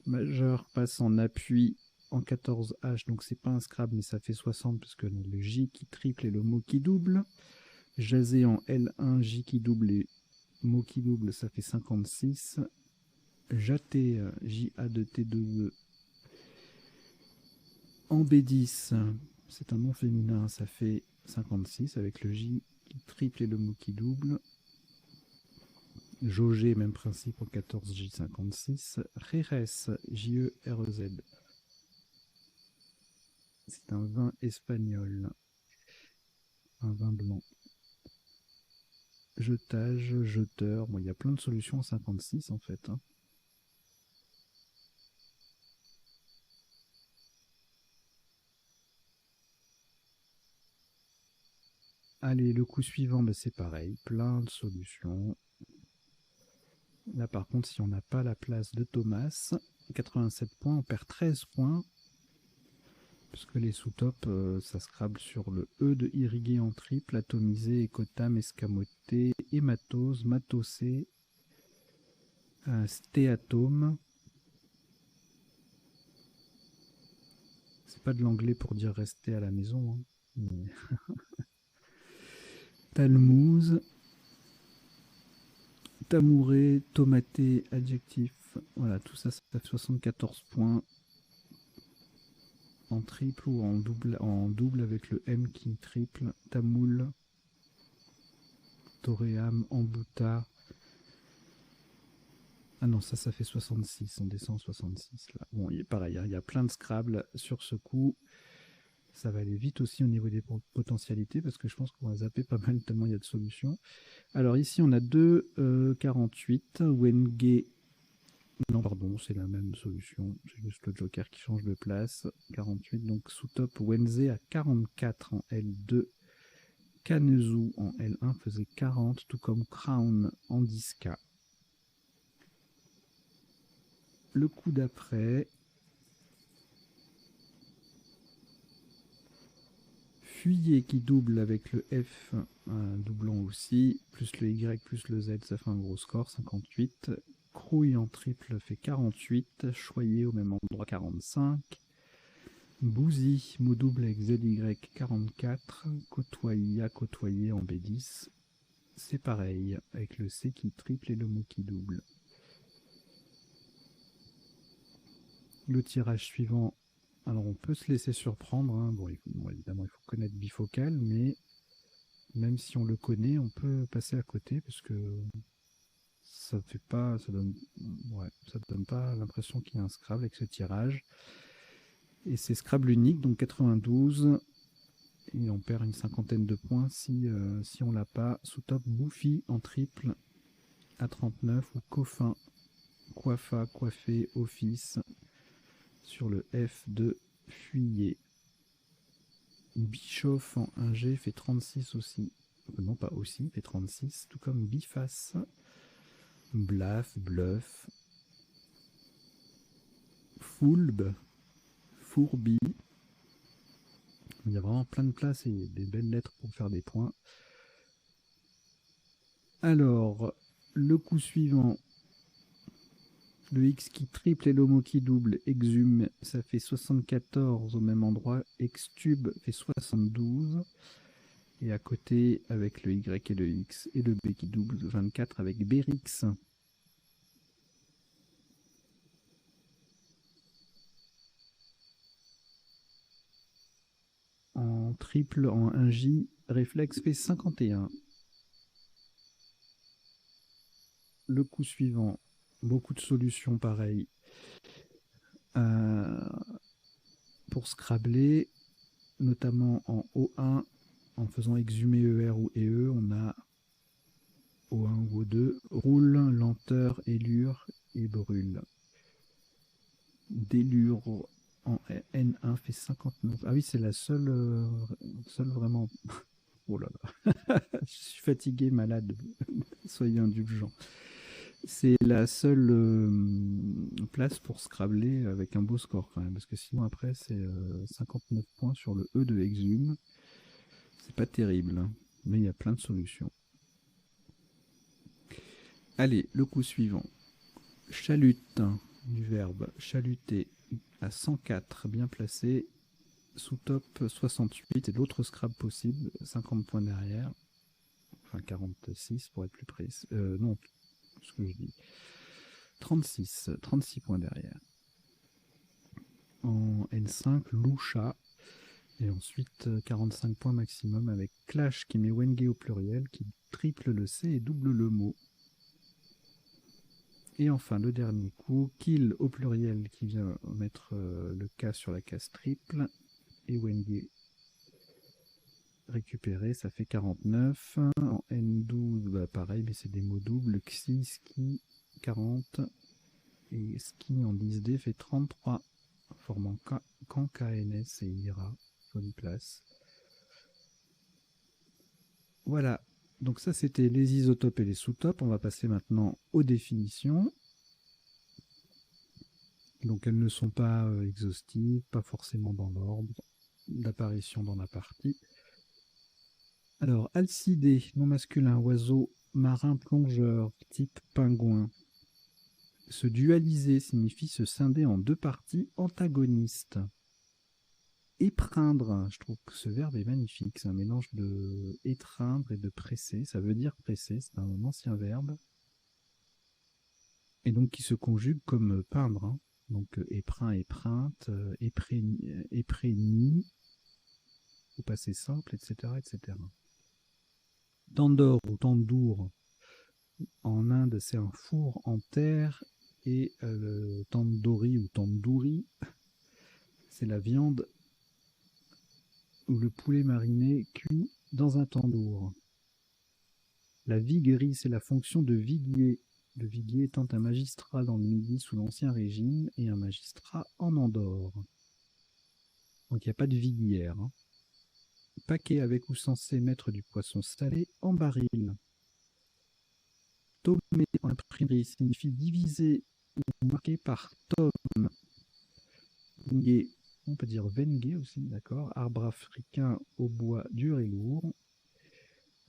Majeur passe en appui en 14H, donc c'est pas un scrabble, mais ça fait 60 parce que le J qui triple et le mot qui double. Jazé en L1, J qui double et mot qui double, ça fait 56. Jaté, J-A-2-T-2-E en B10, c'est un nom féminin, ça fait 56 avec le J qui triple et le mot qui double. Jaugé, même principe en 14, J56. Jerez, J-E-R-E-Z. C'est un vin espagnol, un vin blanc. Jetage, jeteur, bon, il y a plein de solutions en 56 en fait. Allez, le coup suivant, ben c'est pareil, plein de solutions. Là par contre, si on n'a pas la place de Thomas, 87 points, on perd 13 points. Puisque les sous-tops, ça scrable sur le E de irrigué en triple, atomisé, écotam, escamoté, hématose, matocé, stéatome. C'est pas de l'anglais pour dire rester à la maison. Mais... Talmouze, tamouré, tomaté, adjectif. Voilà, tout ça, ça fait 74 points. En triple ou en double avec le M qui triple. Tamoul, toréam, embouta. Ah non, ça fait 66, on descend 66 là. Bon, il est pareil, il y a plein de Scrabble sur ce coup. Ça va aller vite aussi au niveau des potentialités parce que je pense qu'on va zapper pas mal tellement il y a de solutions. Alors ici, on a 2,48. Wenge. Non, pardon, c'est la même solution. C'est juste le joker qui change de place. 48, donc sous top Wenze à 44 en L2. Kanezu en L1 faisait 40, tout comme Crown en 10K. Le coup d'après, Fuyez qui double avec le F, un doublant aussi, plus le Y, plus le Z, ça fait un gros score, 58. Crouille en triple fait 48. Choyer au même endroit, 45. Bouzy, mot double avec ZY, 44. Côtoyer, côtoyer en B10. C'est pareil, avec le C qui triple et le mot qui double. Le tirage suivant, alors on peut se laisser surprendre. Bon, évidemment, il faut connaître bifocal, mais même si on le connaît, on peut passer à côté parce que ça fait pas, ça donne pas l'impression qu'il y a un Scrabble avec ce tirage. Et c'est Scrabble unique, donc 92. Et on perd une cinquantaine de points si on l'a pas. Sous top Bouffi en triple à 39 ou Coffin, Coiffa, Coiffé, Office sur le F de Fuyez. Bischoff en 1G fait 36 aussi. Non, pas aussi, fait 36, tout comme Biface. Blaf, Bluff. Foulbe, Fourbi. Il y a vraiment plein de places et des belles lettres pour faire des points. Alors, le coup suivant, le X qui triple et l'homo qui double, exhume, ça fait 74 au même endroit. Xtube fait 72. Et à côté, avec le Y et le X et le B qui double, 24 avec Berix. en triple, en 1J, réflexe fait 51. Le coup suivant, beaucoup de solutions pareilles. Pour Scrabble, notamment en O1, en faisant exhumer ER ou EE, on a O1 ou O2, roule, lenteur, élure et brûle. Délure en N1 fait 59. Ah oui, c'est la seule vraiment... Oh là là, je suis fatigué, malade, soyez indulgents. C'est la seule place pour Scrabble avec un beau score quand même, parce que sinon après c'est 59 points sur le E de Exhume. C'est pas terrible, hein, mais il y a plein de solutions. Allez, le coup suivant. Chalute, du verbe chaluter à 104, bien placé, sous top 68 et l'autre Scrabble possible, 50 points derrière, enfin 46 pour être plus précis. Non, ce que je dis. 36 points derrière. En N5, Loucha. Et ensuite, 45 points maximum avec Clash qui met Wenge au pluriel, qui triple le C et double le mot. Et enfin, le dernier coup, Kill au pluriel qui vient mettre le K sur la case triple. Et Wenge récupéré, ça fait 49. En N12, bah pareil, mais c'est des mots doubles. Xi, Ski, 40. Et Ski en 10D fait 33, formant Kan, KNS et Ira. Jolie place. Voilà, donc ça c'était les isotopes et les sous-topes. On va passer maintenant aux définitions. Donc elles ne sont pas exhaustives, pas forcément dans l'ordre d'apparition dans la partie. Alors, alcidé, non masculin, oiseau marin plongeur, type pingouin. Se dualiser signifie se scinder en deux parties antagonistes. Épreindre, je trouve que ce verbe est magnifique, c'est un mélange de étreindre et de presser, ça veut dire presser, c'est un ancien verbe, et donc qui se conjugue comme peindre, hein. Donc épreint, épreinte, épreigni, au passé simple, etc., etc. Tandoor ou tandoor, en Inde c'est un four en terre, et le tandoori ou tandoori, c'est la viande ou le poulet mariné cuit dans un tandoor. La viguerie, c'est la fonction de viguier. Le viguier étant un magistrat dans le Midi sous l'Ancien Régime et un magistrat en Andorre. Donc il n'y a pas de viguière, hein. Paquet avec ou censé mettre du poisson salé en baril. Tomé en imprimerie signifie divisé ou marqué par tome. Vengue, on peut dire vengue aussi, d'accord. Arbre africain au bois dur et lourd.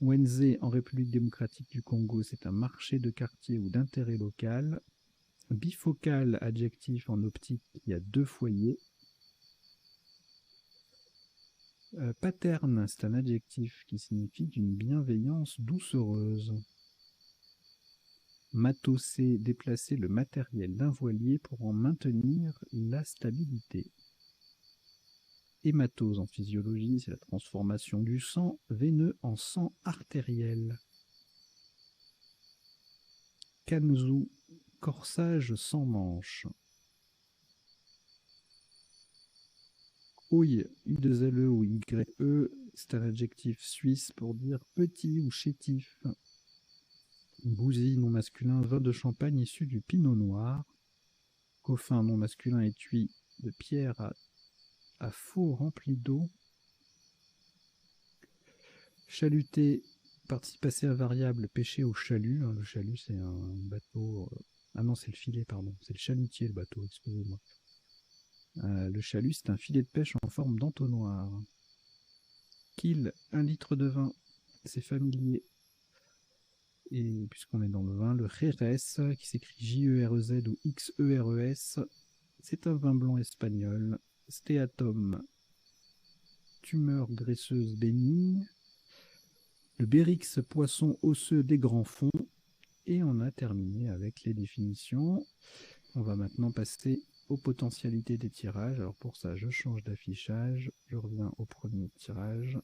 Wenze en République démocratique du Congo, c'est un marché de quartier ou d'intérêt local. Bifocal, adjectif en optique qui a deux foyers. Paterne, c'est un adjectif qui signifie d'une bienveillance doucereuse. Matosser, déplacer le matériel d'un voilier pour en maintenir la stabilité. Hématose en physiologie, c'est la transformation du sang veineux en sang artériel. Kanzu, corsage sans manche. Ouille, U2LE ou YE, c'est un adjectif suisse pour dire petit ou chétif. Bousille, non masculin, vin de champagne issu du pinot noir. Coffin, non masculin, étui de pierre à faux rempli d'eau. Chaluter, participe passé invariable, pêcher au chalut. Le chalut, c'est un bateau... Ah non, c'est le filet, pardon. C'est le chalutier, le bateau, excusez-moi. Le chalut, c'est un filet de pêche en forme d'entonnoir. Kill, 1 litre de vin, c'est familier. Et puisqu'on est dans le vin, le Jerez, qui s'écrit J-E-R-E-Z ou X-E-R-E-S, c'est un vin blanc espagnol. Stéatum, tumeur graisseuse bénigne. Le Bérix, poisson osseux des grands fonds. Et on a terminé avec les définitions. On va maintenant passer aux potentialités des tirages. Alors pour ça, je change d'affichage, je reviens au premier tirage.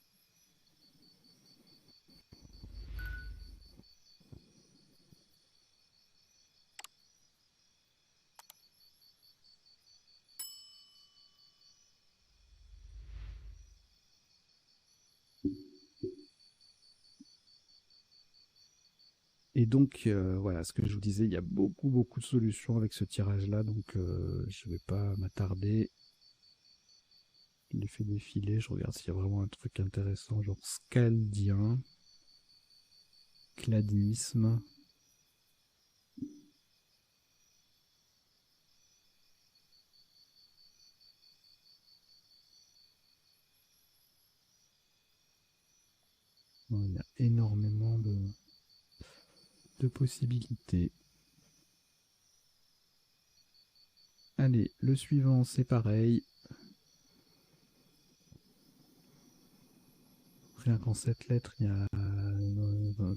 Et donc, voilà, ce que je vous disais, il y a beaucoup de solutions avec ce tirage-là, donc je ne vais pas m'attarder. Je les fais défiler, je regarde s'il y a vraiment un truc intéressant, genre Scaldien, Cladisme. Bon, il y a énormément de possibilités. Allez, le suivant, c'est pareil. Rien qu'en 7 lettres, il y a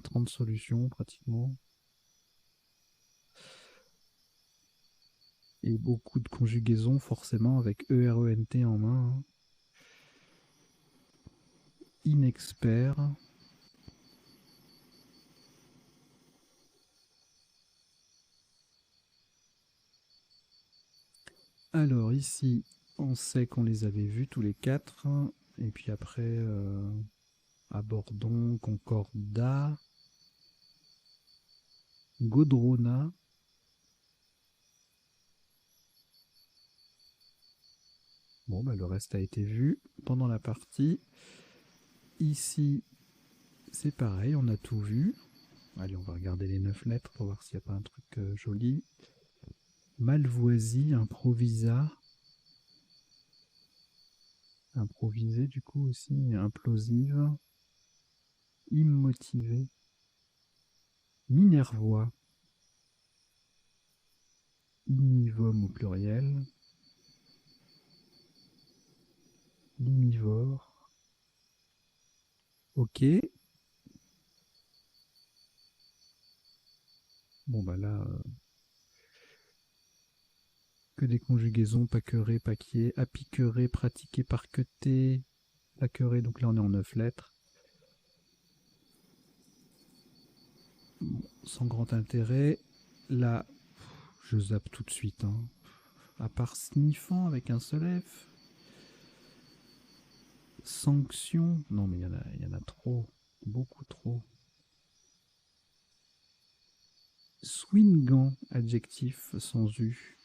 30 solutions pratiquement. Et beaucoup de conjugaisons forcément avec ERENT en main. Hein. Inexpert. Alors ici, on sait qu'on les avait vus tous les quatre. Et puis après, Abordon, Concordat, Godrona. Bon, bah, le reste a été vu pendant la partie. Ici, c'est pareil, on a tout vu. Allez, on va regarder les 9 lettres pour voir s'il n'y a pas un truc joli. Malvoisie, improvisa. Improvisé du coup aussi, implosive. Immotivé. Minervois. Imnivome au pluriel. Limivore. Ok. Bon bah là, que des conjugaisons, paqueré, paquier, apiqueré, pratiqué, parqueté, paqueré, donc là on est en 9 lettres. Bon, sans grand intérêt. Là, je zappe tout de suite. Hein. À part sniffant avec un seul F. Sanction. Non mais il y en a trop. Beaucoup trop. Swingant, adjectif sans U.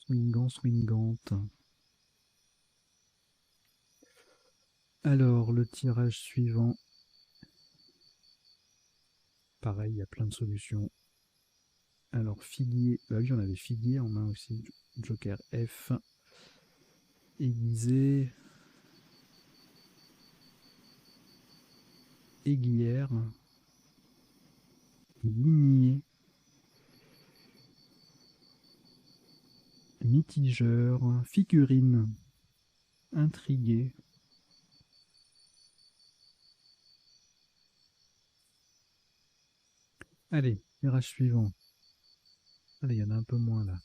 Swingant, swingante. Alors, le tirage suivant. Pareil, il y a plein de solutions. Alors, figuier. Bah oui, on avait figuier en main aussi. Joker F. Aiguisé. Aiguillère. Ligné. Mitigeur. Figurine. Intrigué. Allez, tirage suivant. Allez, il y en a un peu moins là.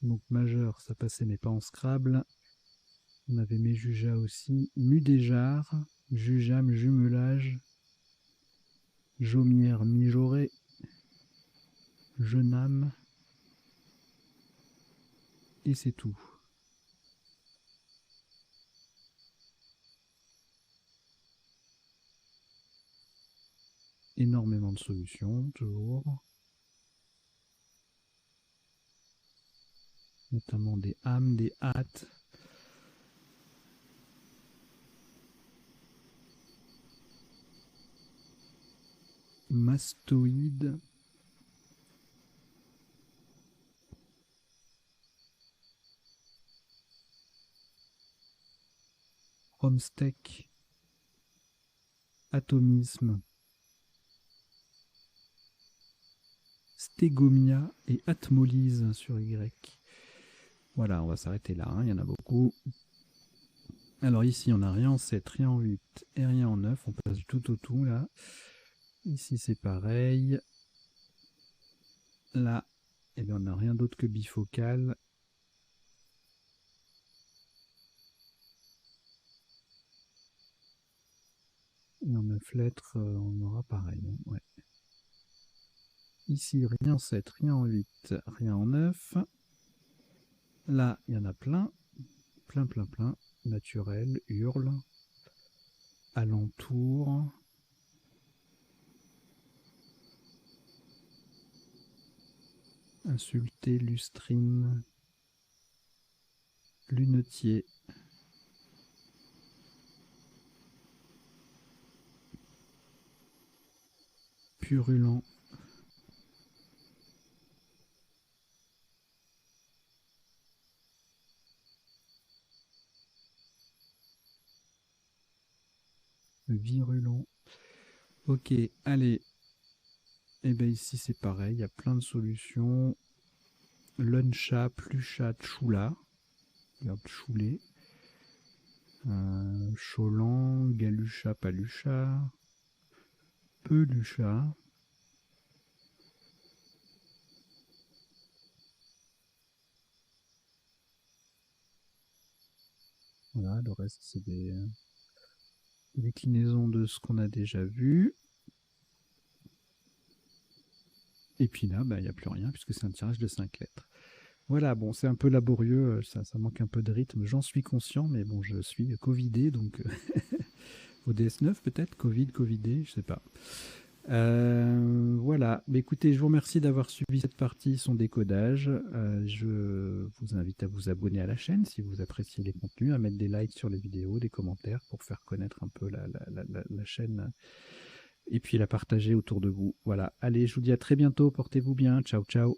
Donc majeur, ça passait mais pas en Scrabble. On avait Méjuja aussi. Mudéjar, Jujam, jumelage. Jaumière, mijauré. Jeunâme. Et c'est tout. Énormément de solutions, toujours. Notamment des âmes, des hâtes. Mastoïde. Romstech. Atomisme. Stégomia et atmolyse sur Y. Voilà, on va s'arrêter là, hein, il y en a beaucoup. Alors ici, on n'a rien en 7, rien en 8 et rien en 9. On passe du tout au tout, là. Ici, c'est pareil. Là, eh bien, on n'a rien d'autre que bifocal. Et en 9 lettres, on aura pareil. Hein, ouais. Ici, rien en 7, rien en 8, rien en 9. Là, il y en a plein. Plein, plein, plein. Naturel, hurle. Alentour. Insulter, lustrine. Lunetier. Purulent. Virulent. Ok, allez. Et bien ici c'est pareil, il y a plein de solutions. Luncha, Plucha, Tchoula. Regarde, Choulé. Cholan, Galucha, Palucha. Pelucha. Voilà, le reste c'est des déclinaisons de ce qu'on a déjà vu. Et puis là, il n'y a plus rien puisque c'est un tirage de 5 lettres. Voilà, bon, c'est un peu laborieux, ça manque un peu de rythme, j'en suis conscient, mais bon, je suis covidé, donc au DS9 peut-être, covidé, je sais pas. Voilà, mais écoutez, je vous remercie d'avoir suivi cette partie, son décodage. Je vous invite à vous abonner à la chaîne si vous appréciez les contenus, à mettre des likes sur les vidéos, des commentaires pour faire connaître un peu la chaîne et puis la partager autour de vous. Voilà, allez, je vous dis à très bientôt, portez-vous bien, ciao ciao.